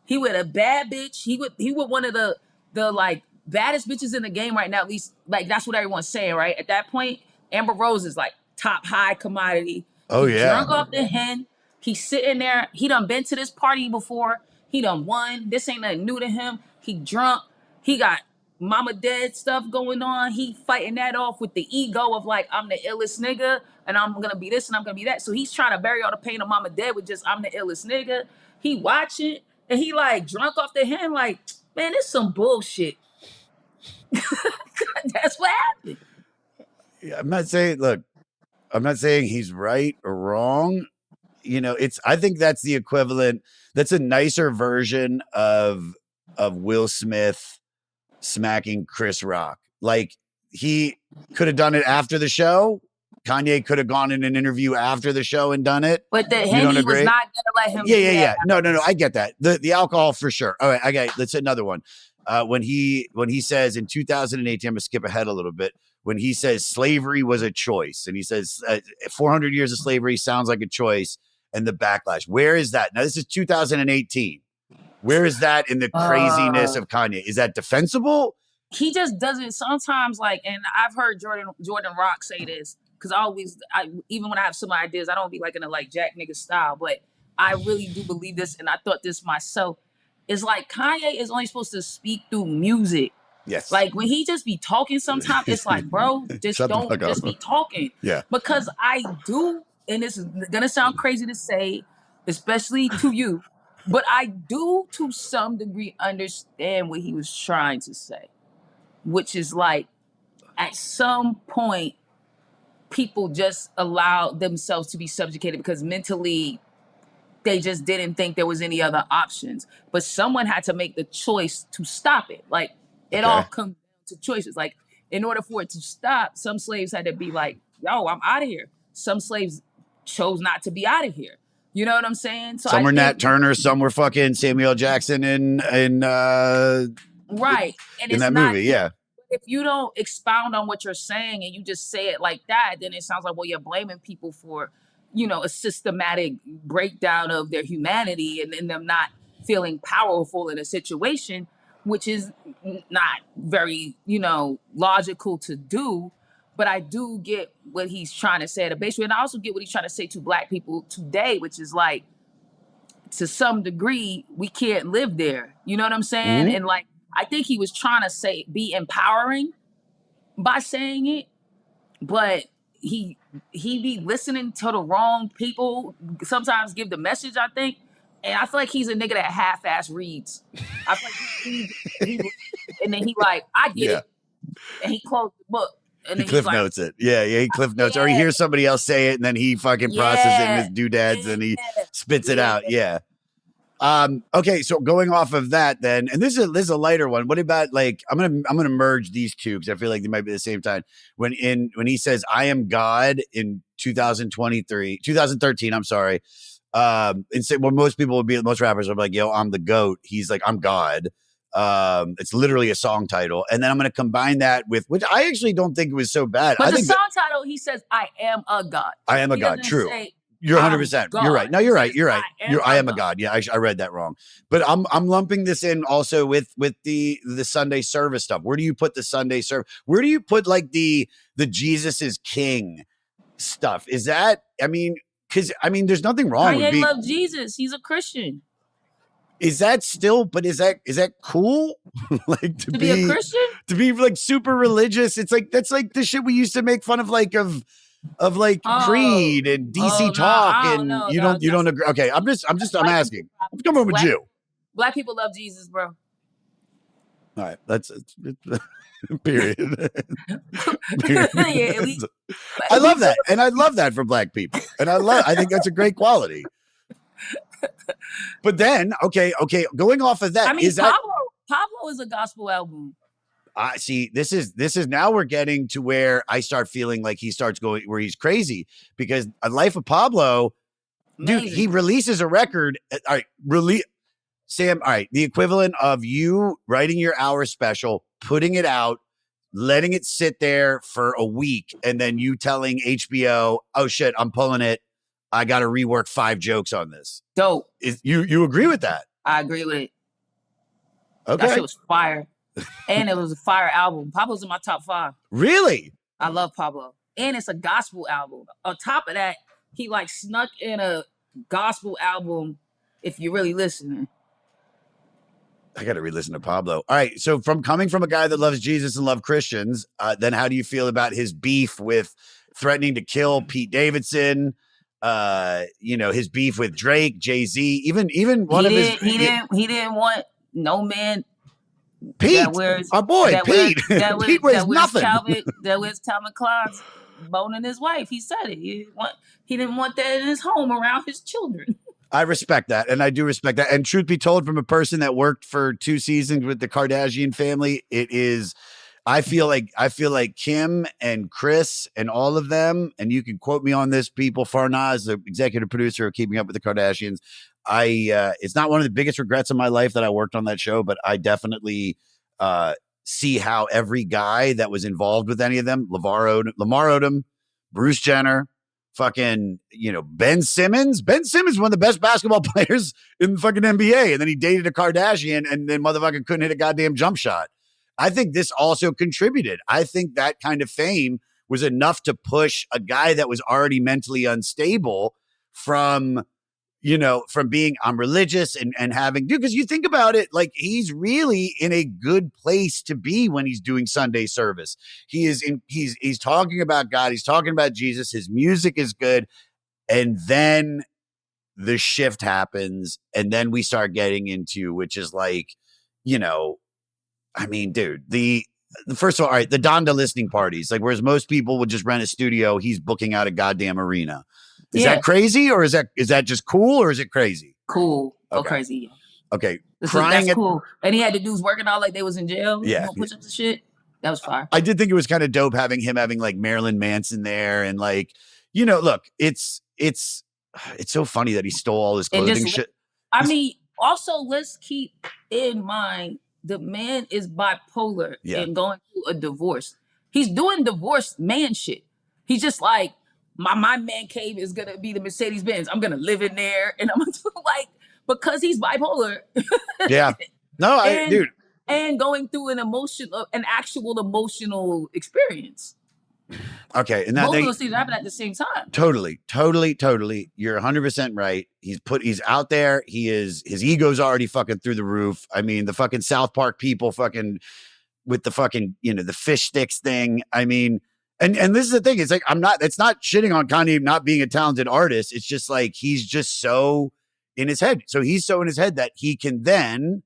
He with a bad bitch. He with one of the like baddest bitches in the game right now. At least, like, that's what everyone's saying, right? At that point, Amber Rose is like top high commodity. Oh, he yeah. Drunk off the hen. He's sitting there. He done been to this party before. He done won. This ain't nothing new to him. He drunk. He got mama dead stuff going on. He fighting that off with the ego of like, I'm the illest nigga, and I'm gonna be this and I'm gonna be that. So he's trying to bury all the pain of mama dead with just, I'm the illest nigga. He watching, and he like drunk off the hen, like, man, this some bullshit. That's what happened. Yeah, I'm not saying he's right or wrong. You know, I think that's the equivalent. That's a nicer version of Will Smith smacking Chris Rock. Like, he could have done it after the show. Kanye could have gone in an interview after the show and done it. But the Henny was not gonna let him. Yeah. No. I get that. The alcohol for sure. All right, I got it. Let's hit another one. When he says in 2018, I'm gonna skip ahead a little bit. When he says slavery was a choice, and he says 400 years of slavery sounds like a choice, and the backlash. Where is that? Now, this is 2018. Where is that in the craziness of Kanye? Is that defensible? He just doesn't sometimes, like, and I've heard Jordan Rock say this, because even when I have some ideas, I don't be like in a like Jack nigga style, but I really do believe this, and I thought this myself. It's like Kanye is only supposed to speak through music. Yes. Like when he just be talking sometimes, it's like, bro, just don't just be talking. Yeah. Because I do, and this is gonna sound crazy to say, especially to you, but I do to some degree understand what he was trying to say, which is like, at some point, people just allowed themselves to be subjugated because mentally they just didn't think there was any other options. But someone had to make the choice to stop it. Like it all Okay. comes down to choices. Like in order for it to stop, some slaves had to be like, yo, I'm out of here. Some slaves chose not to be out of here. You know what I'm saying? So Some I were Nat think Turner, some were fucking Samuel Jackson right. And in it's that not movie. Yeah. if you don't expound on what you're saying and you just say it like that, then it sounds like, well, you're blaming people for, a systematic breakdown of their humanity and them not feeling powerful in a situation, which is not very, logical to do. But I do get what he's trying to say at a base rate. And I also get what he's trying to say to Black people today, which is like, to some degree, we can't live there. You know what I'm saying? Mhm. And like, I think he was trying to say, be empowering by saying it, but he be listening to the wrong people. Sometimes give the message, I think, and I feel like he's a nigga that half-ass reads. I feel like he reads, and then he like, I get Yeah. it, and he closed the book, and He then he's cliff like, notes it. Yeah, he cliff notes. Or he yeah, hears somebody else say it and then he fucking processes it in his doodads and he spits it out. Yeah. Okay, so going off of that then, and this is a lighter one. What about like I'm gonna merge these two because I feel like they might be the same time. When he says I am God in 2013, I'm sorry. And say well, most rappers are like, yo, I'm the GOAT. He's like, I'm God. It's literally a song title. And then I'm gonna combine that with which I actually don't think it was so bad. but I the think song title, he says, I am a God. I am a He God. doesn't True. say, You're 100%. God. You're right. No, He you're right. says, You're right. I am a God. God. Yeah, I read that wrong. But I'm lumping this in also with the Sunday service stuff. Where do you put the Sunday service? Where do you put like the Jesus is King stuff? Is that because there's nothing wrong with Kanye being. loved Jesus. He's a Christian. Is that still? But is that cool? Like To be a Christian? to be like super religious? It's like that's like the shit we used to make fun of, like of like Creed and DC Talk, I don't and know. you don't agree. Okay, I'm asking. I'm coming with you. Black people love Jesus, bro. All right, that's period. Period. Yeah, I love that, and I love that for Black people, and I think that's a great quality. But then, okay, going off of that, I mean, Pablo is a gospel album. See, this is now we're getting to where I start feeling like he starts going where he's crazy because A Life of Pablo, Amazing. dude, he releases a record. All right, Sam. All right, the equivalent of you writing your hour special, putting it out, letting it sit there for a week, and then you telling HBO, "Oh shit, I'm pulling it. I got to rework 5 jokes on this." Dope. You agree with that? I agree with it. Okay, that shit was fire. And it was a fire album. Pablo's in my top 5. Really? I love Pablo. And it's a gospel album. On top of that, he like snuck in a gospel album if you're really listening. I got to re-listen to Pablo. All right. So coming from a guy that loves Jesus and loves Christians, then how do you feel about his beef with threatening to kill Pete Davidson? His beef with Drake, Jay-Z, even one of his. He didn't want no man. Pete, our boy, Pete. Pete wears nothing. That wears Calvin Klein's boning his wife. He said it. He didn't want that in his home around his children. I respect that, and I do respect that. And truth be told, from a person that worked for 2 seasons with the Kardashian family, it is. I feel like Kim and Chris and all of them, and you can quote me on this, people. Farnaz, the executive producer of Keeping Up with the Kardashians. It's not one of the biggest regrets of my life that I worked on that show, but I definitely see how every guy that was involved with any of them, Lamar Odom, Bruce Jenner, fucking, Ben Simmons. Ben Simmons, one of the best basketball players in the fucking NBA, and then he dated a Kardashian, and then motherfucker couldn't hit a goddamn jump shot. I think this also contributed. I think that kind of fame was enough to push a guy that was already mentally unstable from being I'm religious and having, dude, because you think about it, like he's really in a good place to be when he's doing Sunday service. He's talking about God. He's talking about Jesus. His music is good. And then the shift happens. And then we start getting into, which is like, dude, First of all right, the Donda listening parties, like whereas most people would just rent a studio, he's booking out a goddamn arena. Is that crazy, or is that just cool, or is it crazy? Cool. Okay. Oh, crazy. Yeah. Okay. That's cool. And he had the dudes working out like they was in jail. Yeah. Push ups and shit. That was fire. I did think it was kind of dope having like Marilyn Manson there, and like, you know, look, it's so funny that he stole all his clothing shit. I mean, also let's keep in mind the man is bipolar and going through a divorce. He's doing divorced man shit. He's just like, my man cave is gonna be the Mercedes Benz. I'm gonna live in there, and I'm gonna do like, because he's bipolar. Yeah. No, dude. And going through an actual emotional experience. Okay, and both of those things happen at the same time. Totally. You're 100% right. He's out there. His ego's already fucking through the roof. I mean, the fucking South Park people fucking with the fucking, you know, the fish sticks thing. I mean, and this is the thing. It's like, it's not shitting on Kanye not being a talented artist. It's just like, he's just so in his head. So he's so in his head that he can then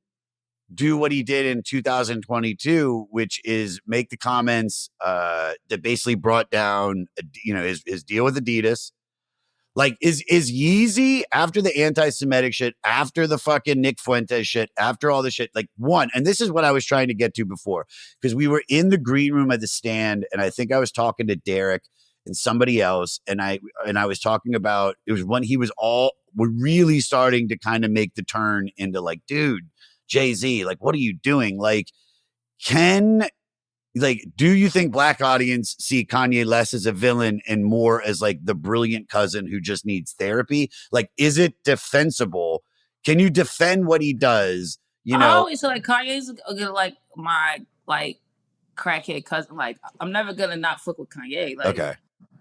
do what he did in 2022, which is make the comments that basically brought down, you know, his deal with Adidas. Like, is Yeezy, after the anti-Semitic shit, after the fucking Nick Fuentes shit, after all the shit, like, one, and this is what I was trying to get to before, because we were in the green room at the stand, and I think I was talking to Derek and somebody else, and I was talking about, it was when we're really starting to kind of make the turn into like, dude, Jay-Z, like, what are you doing? Like, do you think black audience see Kanye less as a villain and more as like the brilliant cousin who just needs therapy? Like, is it defensible? Can you defend what he does? You know, I always feel like Kanye's like my like crackhead cousin. Like, I'm never gonna not fuck with Kanye. Like, okay,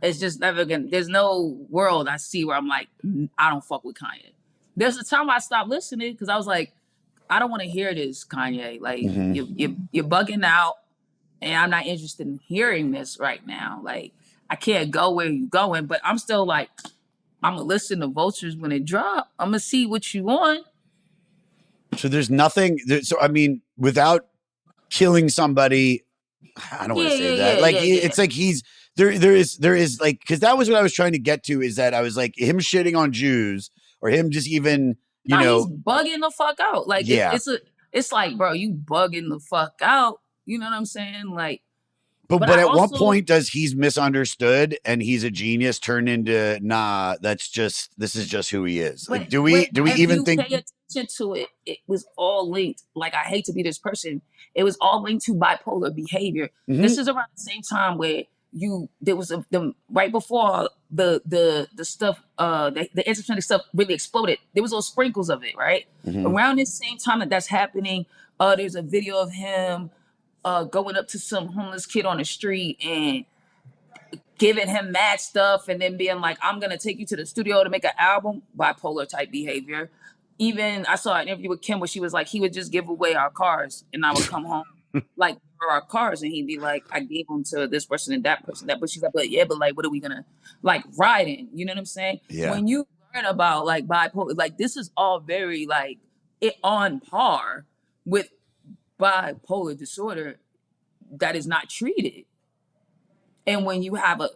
it's just never gonna. There's no world I see where I'm like, I don't fuck with Kanye. There's a time I stopped listening because I was like, I don't want to hear this, Kanye. Like, you're bugging out, and I'm not interested in hearing this right now. Like, I can't go where you're going, but I'm still like, I'm gonna listen to Vultures when it drop. I'm gonna see what you want. So there's nothing. So I mean, without killing somebody, I don't want to say that. It's like there is like, because that was what I was trying to get to, is that I was like, him shitting on Jews, or him just even. You know, he's bugging the fuck out. Like, it's like, bro, you bugging the fuck out. You know what I'm saying? Like, but at what point does he's misunderstood and he's a genius turn into, nah, this is just who he is? Like, do we even think? Pay attention to it, it was all linked. Like, I hate to be this person. It was all linked to bipolar behavior. Mm-hmm. This is around the same time where there was right before the stuff, the anti-Semitic stuff really exploded. There was those sprinkles of it, right? Mm-hmm. Around this same time that's happening, there's a video of him going up to some homeless kid on the street and giving him mad stuff, and then being like, I'm gonna take you to the studio to make an album. Bipolar type behavior. Even I saw an interview with Kim where she was like, he would just give away our cars, and I would come home like for our cars, and he'd be like, I gave them to this person and that person. But she's like, but like, what are we gonna like ride in? You know what I'm saying? Yeah. When you learn about like bipolar, like, this is all very like it on par with bipolar disorder that is not treated. And when you have a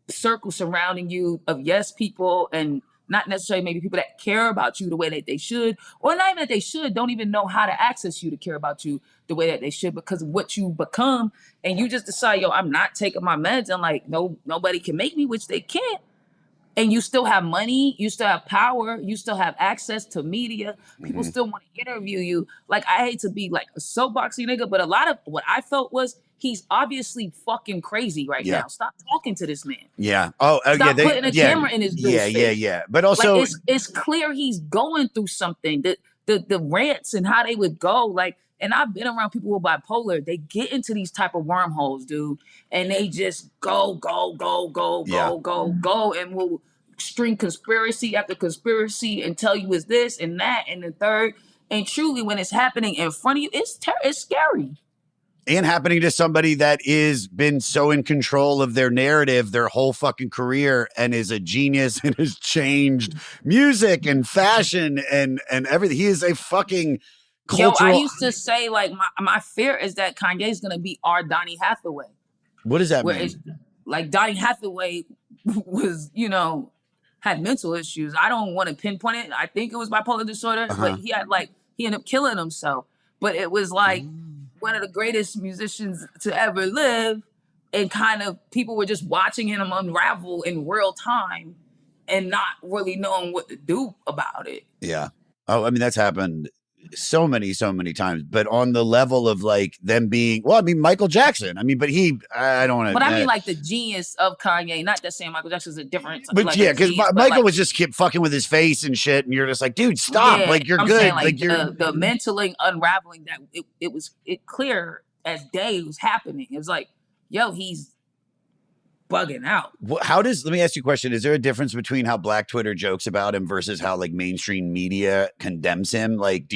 circle surrounding you of yes people, and not necessarily maybe people that care about you the way that they should, or not even that they should, don't even know how to access you to care about you the way that they should because of what you become, and you just decide, yo, I'm not taking my meds, and like, nobody can make me, which they can't. And you still have money, you still have power, you still have access to media. People still want to interview you. Like, I hate to be like a soapboxy nigga, but a lot of what I felt was he's obviously fucking crazy right now. Stop talking to this man. Yeah. Stop putting a camera in his dude's face. Yeah. But also, like, it's clear he's going through something. The rants and how they would go, like, and I've been around people with bipolar. They get into these type of wormholes, dude, and they just go, and will string conspiracy after conspiracy and tell you it's this and that and the third. And truly, when it's happening in front of you, it's scary. And happening to somebody that is been so in control of their narrative their whole fucking career and is a genius and has changed music and fashion and everything. He is a fucking Yo, I cultural. used to say like my fear is that Kanye's gonna be our Donny Hathaway, What does that where mean? it's like Donny Hathaway was, had mental issues. I don't want to pinpoint it. I think it was bipolar disorder, but Uh-huh. he ended up killing himself. But it was like one of the greatest musicians to ever live, and kind of people were just watching him unravel in real time and not really knowing what to do about it. Yeah. Oh, I mean, that's happened so many times, but on the level of like them being, well, I mean, Michael Jackson. I mean, but I don't want But to, I mean, like the genius of Kanye. Not that saying Michael Jackson's a different, but like yeah, a because genius, but Michael like, was just keep fucking with his face and shit. And you're just like, dude, stop. yeah, Like, you're I'm saying good. like Like, you're, the mentally unraveling that it was clear as day was happening. It was like, yo, he's bugging out. let me ask you a question. Is there a difference between how Black Twitter jokes about him versus how like mainstream media condemns him? Like,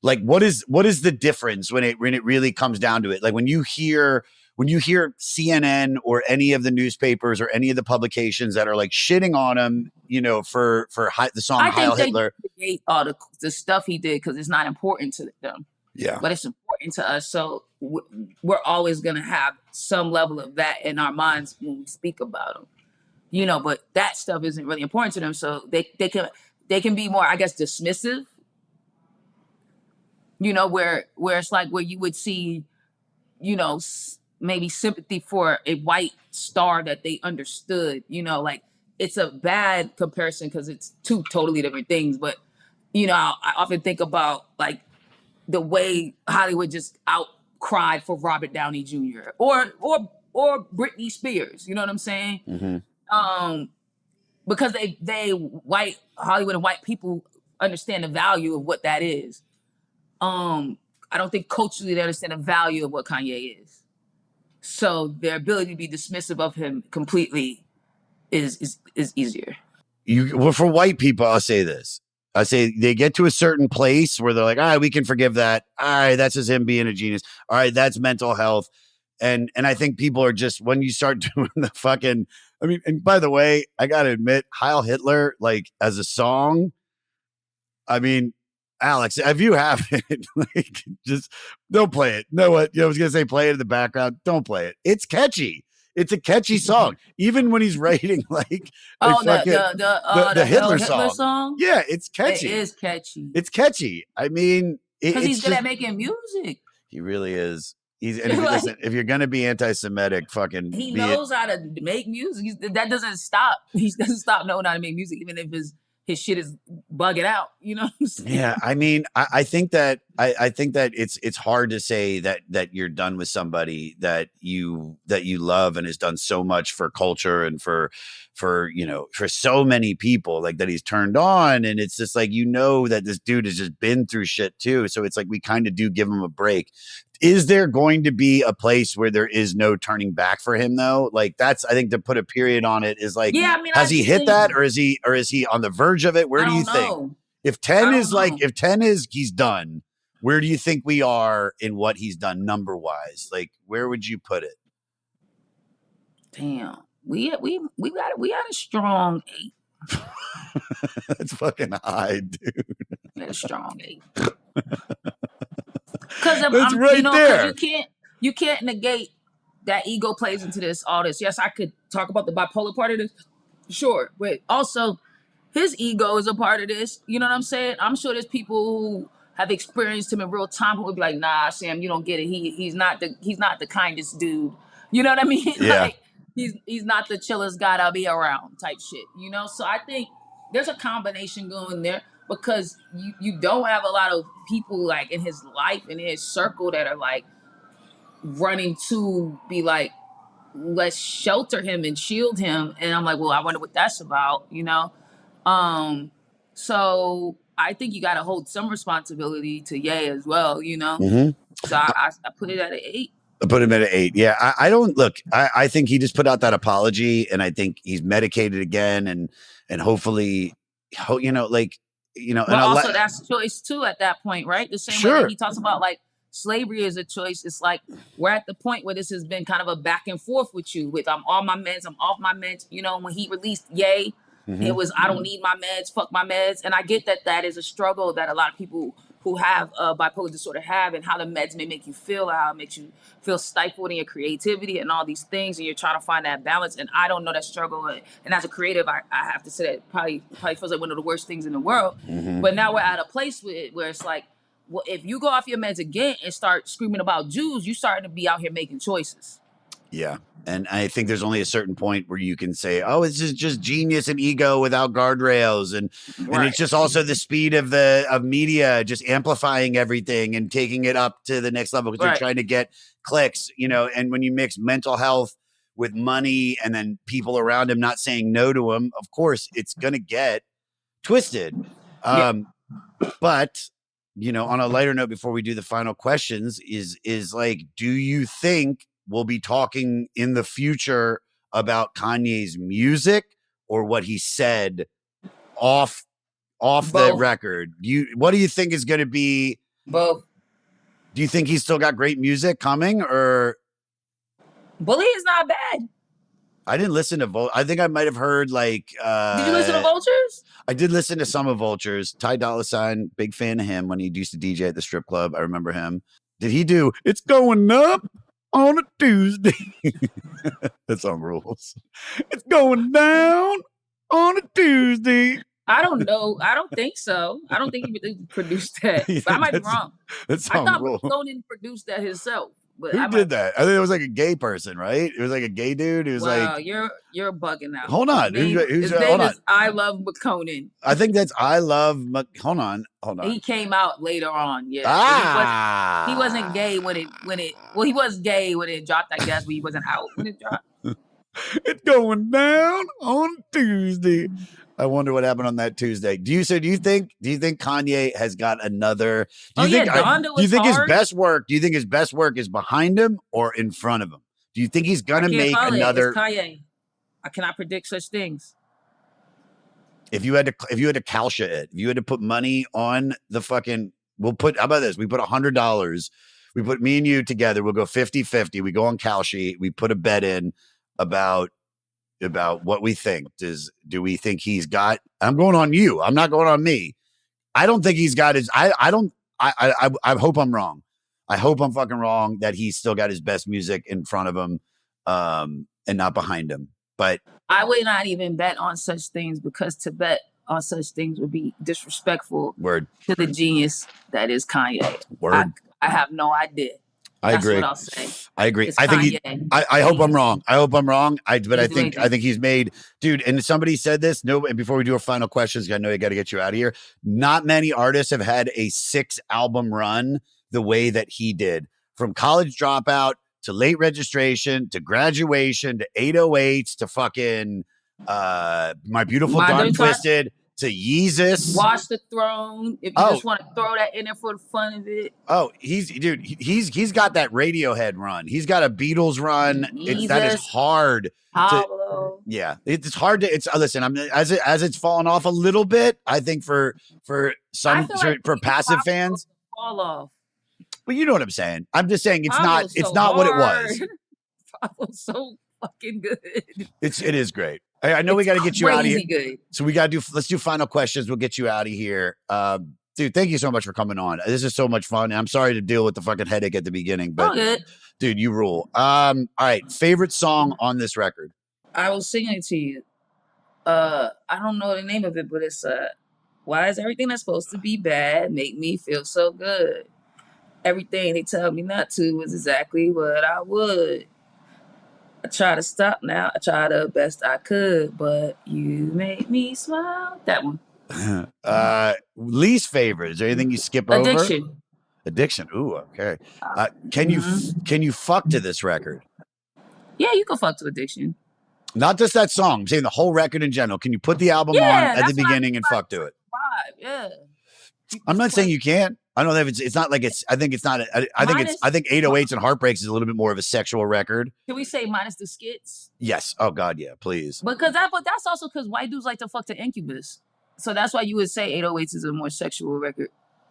what is the difference when it really comes down to it? Like when you hear CNN or any of the newspapers or any of the publications that are like shitting on him, for the song I Heil think they Hitler. create all the stuff he did because it's not important to them. Yeah. But it's important to us. So we're always going to have some level of that in our minds when we speak about them, but that stuff isn't really important to them. So they can be more, I guess, dismissive, where it's like where you would see, maybe sympathy for a white star that they understood, like it's a bad comparison because it's two totally different things. But, I often think about like, the way Hollywood just outcried for Robert Downey Jr. or Britney Spears. You know what I'm saying? Mm-hmm. Because they white Hollywood and white people understand the value of what that is. I don't think culturally they understand the value of what Kanye is. So their ability to be dismissive of him completely is easier. Well, for white people, I'll say this. I say they get to a certain place where they're like, all right, we can forgive that. All right, that's just him being a genius. All right, that's mental health. And I think people are just, when you start doing the fucking, I mean, and by the way, I got to admit, Heil Hitler, like as a song, I mean, Alex, if you have it, like, just don't play it. No, what? I was going to say play it in the background. Don't play it. It's catchy. It's a catchy song. Even when he's writing like the Hitler song. Yeah, it's catchy. It is catchy. It's catchy. I mean, because he's good at making music. He really is. Listen, if you're gonna be anti-Semitic, fucking he knows how to make music. That doesn't stop. He doesn't stop knowing how to make music, even if his shit is bugging out. You know what I'm saying? Yeah, I mean, I think that it's hard to say that you're done with somebody that you love and has done so much for culture and for so many people, like that he's turned on, and it's just like that this dude has just been through shit too. So it's like we kind of do give him a break. Is there going to be a place where there is no turning back for him though? Like that's, I think, to put a period on it is like, yeah, I mean, has he hit that, or is he on the verge of it? Where do you think? If 10 is he's done, where do you think we are in what he's done number wise? Like, where would you put it? Damn, we got a strong 8. That's fucking high, dude. We got a strong 8. Because that's right there. You can't negate that ego plays into all this. Yes, I could talk about the bipolar part of this, sure, but also his ego is a part of this. You know what I'm saying? I'm sure there's people who have experienced him in real time who would be like, "Nah, Sam, you don't get it. He's not the kindest dude." You know what I mean? Yeah. Like he's not the chillest guy to be around type shit. So I think there's a combination going there. Because you don't have a lot of people like in his life, in his circle, that are like running to be like, let's shelter him and shield him. And I'm like, well, I wonder what that's about, So I think you got to hold some responsibility to Ye as well, Mm-hmm. So I put it at an 8. I put him at an 8. Yeah, I don't look. I think he just put out that apology, and I think he's medicated again, and hopefully, But also that's choice too at that point, right? The same way that he talks about like slavery is a choice. It's like we're at the point where this has been kind of a back and forth with you. With I'm on my meds, I'm off my meds. When he released Ye, it was I don't need my meds, fuck my meds, and I get that is a struggle that a lot of people who have bipolar disorder have, and how the meds may make you feel, how it makes you feel stifled in your creativity and all these things, and you're trying to find that balance. And I don't know that struggle, and as a creative, I have to say that probably feels like one of the worst things in the world. But now we're at a place with it where it's like, well, if you go off your meds again and start screaming about Jews, you starting to be out here making choices. Yeah. And I think there's only a certain point where you can say, oh, it's just genius and ego without guardrails. And it's just also the speed of media just amplifying everything and taking it up to the next level because they're trying to get clicks, and when you mix mental health with money and then people around him not saying no to him, of course it's going to get twisted. But, on a lighter note, before we do the final questions is like, do you think we'll be talking in the future about Kanye's music or what he said off the record? What do you think is going to be? Both. Do you think he's still got great music coming, or? Bully is not bad. I didn't listen to I think I might have heard like. Did you listen to Vultures? I did listen to some of Vultures. Ty Dolla $ign, big fan of him when he used to DJ at the strip club. I remember him. Did he do It's Going Up on a Tuesday? That song rules. It's going down on a Tuesday. I don't know. I don't think so. I don't think he produced that. But I might be wrong. I thought Conan produced that himself. But who did that? I think it was like a gay person, right? It was like a gay dude. It was like, you're bugging out. Hold on. His name is I Love McConan. I think that's I Love Hold on. He came out later on. Yeah. He wasn't gay when it. Well, he was gay when it dropped, I guess, but he wasn't out when it dropped. It's going down on Tuesday. I wonder what happened on that Tuesday. Do you think Kanye has got another? Do you think his best work? Do you think his best work is behind him or in front of him? Do you think he's gonna make another? It's Kanye. I cannot predict such things. If you had to Kalsha it, if you had to put money on the fucking, how about this? We put $100. We put me and you together. We'll go 50-50. We go on Kalshi. We put a bet in about what we think. Do we think he's got? I'm going on you. I'm not going on me. I don't think he's got his. I hope I'm wrong. I hope I'm fucking wrong that he's still got his best music in front of him, and not behind him. But I would not even bet on such things, because to bet on such things would be disrespectful to the genius that is Kanye. I have no idea. I agree. What I'll say. I agree. I think I hope I'm wrong. I think he's made, dude. And somebody said this. No, and before we do our final questions, I know I got to get you out of here. Not many artists have had a 6-album run the way that he did, from College Dropout to Late Registration to Graduation to 808s to fucking My Beautiful Dark Twisted. To Yeezus, Watch the Throne. If you just want to throw that in there for the fun of it. Oh, he's got that Radiohead run. He's got a Beatles run. That is hard. Pablo. It's hard to. Listen. As it's fallen off a little bit. I think for some for passive fans, fall off. Well, you know what I'm saying. I'm just saying it's not what it was. Pablo's so fucking good. It is great. I know we got to get you out of here. Good. So let's do final questions. We'll get you out of here. Dude, thank you so much for coming on. This is so much fun. I'm sorry to deal with the fucking headache at the beginning, but dude, you rule. All right. Favorite song on this record? I will sing it to you. I don't know the name of it, but it's why is everything that's supposed to be bad make me feel so good? Everything they tell me not to is exactly what I would. I try to stop now. I try the best I could, but you make me smile. That one. Least favorite. Is there anything you skip over? Addiction. Ooh, okay. Can you fuck to this record? Yeah, you can fuck to Addiction. Not just that song. I'm saying the whole record in general. Can you put the album on at the beginning and fuck to it? Yeah. I'm not saying you can't. I don't know if it's not like it's. I think it's not. I think 808s and Heartbreaks is a little bit more of a sexual record. Can we say minus the skits? Yes. Oh God, yeah. Please. But that's also because white dudes like to fuck to Incubus, so that's why you would say 808s is a more sexual record.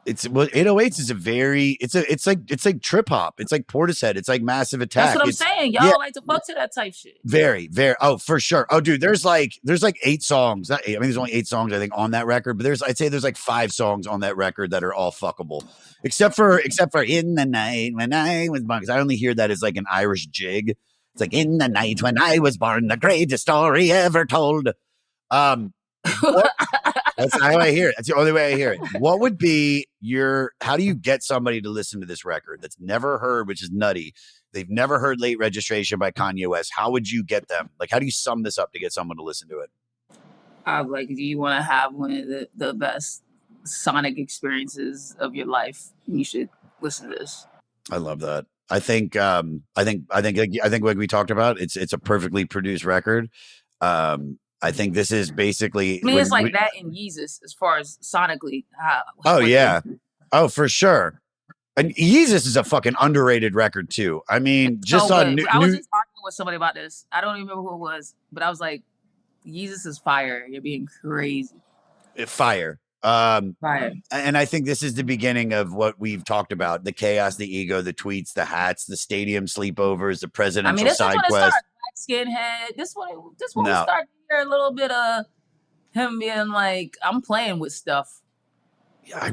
It's well, 808s is a very it's like trip hop. It's like Portishead. It's like Massive That's Attack. what I'm It's saying. yeah, Y'all like to fuck to that type shit. very. Oh, for sure. Oh, dude, there's like 8 songs. Not 8, I mean, there's only 8 songs I think on that record, but I'd say there's like 5 songs on that record that are all fuckable, except for In the Night When I Was Born. Because I only hear that as like an Irish jig. It's like in the night when I was born, the greatest story ever told. What? That's how I hear it. That's the only way I hear it. What would be how do you get somebody to listen to this record that's never heard, which is nutty? They've never heard Late Registration by Kanye West. How would you get them? Like, how do you sum this up to get someone to listen to it? Like, do you want to have one of the best sonic experiences of your life? You should listen to this. I love that. I think like we talked about, it's a perfectly produced record. I think this is basically. I mean, it's like that in Yeezus as far as sonically. Oh yeah, for sure. And Yeezus is a fucking underrated record too. I mean, just I was just arguing with somebody about this. I don't even remember who it was, but I was like, Yeezus is fire. You're being crazy. Fire. Fire. And I think this is the beginning of what we've talked about: the chaos, the ego, the tweets, the hats, the stadium sleepovers, the presidential side quest. Black Skinhead. This one we start to hear a little bit of him being like, I'm playing with stuff. Yeah,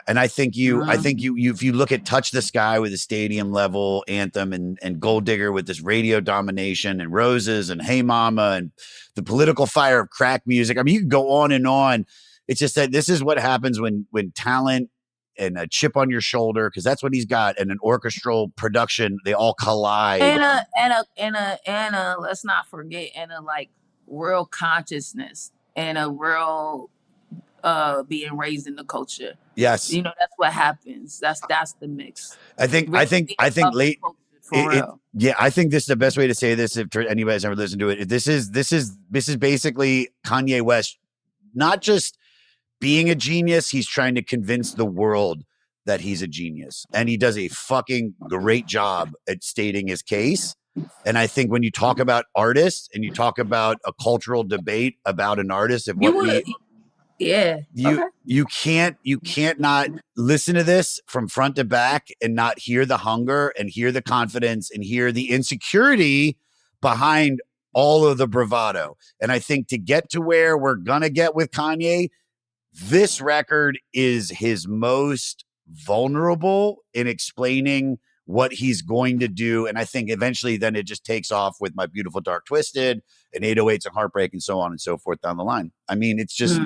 and I think if you look at Touch the Sky with the stadium level anthem and Gold Digger with this radio domination and Roses and Hey Mama and the political fire of crack music. I mean, you can go on and on. It's just that this is what happens when talent and a chip on your shoulder, because that's what he's got, and an orchestral production, they all collide. And a let's not forget, and a like real consciousness and a real being raised in the culture. Yes. You know, that's what happens. That's the mix. I think late I think this is the best way to say this if anybody's ever listened to it. This is basically Kanye West not just being a genius, he's trying to convince the world that he's a genius. And he does a fucking great job at stating his case. And I think when you talk about artists and you talk about a cultural debate about an artist, you can't not listen to this from front to back and not hear the hunger and hear the confidence and hear the insecurity behind all of the bravado. And I think to get to where we're gonna get with Kanye, this record is his most vulnerable in explaining what he's going to do. And I think eventually then it just takes off with My Beautiful Dark Twisted and 808s and Heartbreak and so on and so forth down the line. I mean, it's just,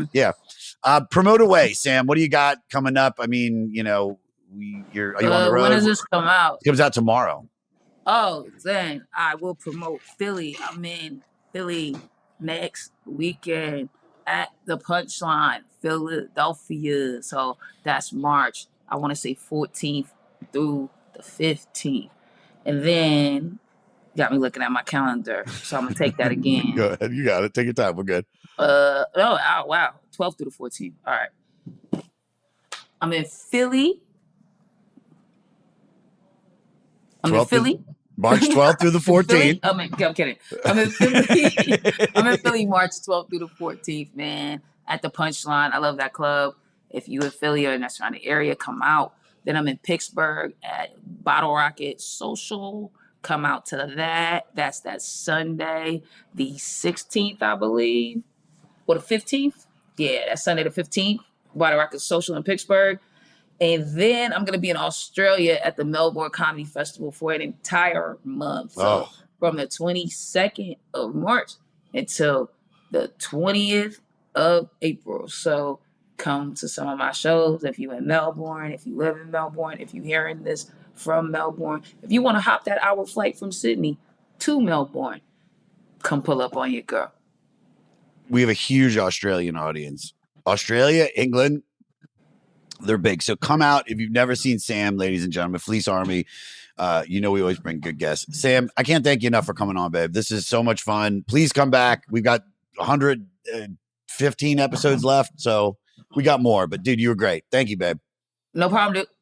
promote away, Sam. What do you got coming up? I mean, you know, are you on the road? When does this come out? It comes out tomorrow. Oh, then I will promote Philly. I'm in Philly next weekend at the Punchline, Philadelphia. So that's March, I want to say 14th through the 15th. And then got me looking at my calendar. So I'm going to take that again. Go ahead. You got it. Take your time. We're good. Wow. 12th through the 14th. All right. I'm in Philly. March 12th through the 14th. I'm kidding. I'm in Philly. I'm in Philly March 12th through the 14th, man, at the Punchline. I love that club. If you in Philly or in that surrounding area, come out. Then I'm in Pittsburgh at Bottle Rocket Social. Come out to that. That's that Sunday, the 16th, I believe. Or the 15th? Yeah, that's Sunday the 15th. Bottle Rocket Social in Pittsburgh. And then I'm going to be in Australia at the Melbourne Comedy Festival for an entire month. So from the 22nd of March until the 20th of April. So come to some of my shows if you're in Melbourne, if you live in Melbourne, if you're hearing this from Melbourne. If you want to hop that hour flight from Sydney to Melbourne, come pull up on your girl. We have a huge Australian audience. Australia, England, they're big. So come out. If you've never seen Sam, ladies and gentlemen, Fleece Army, we always bring good guests. Sam, I can't thank you enough for coming on, babe. This is so much fun. Please come back. We've got 115 episodes left, so we got more. But dude, you were great. Thank you, babe. No problem, dude.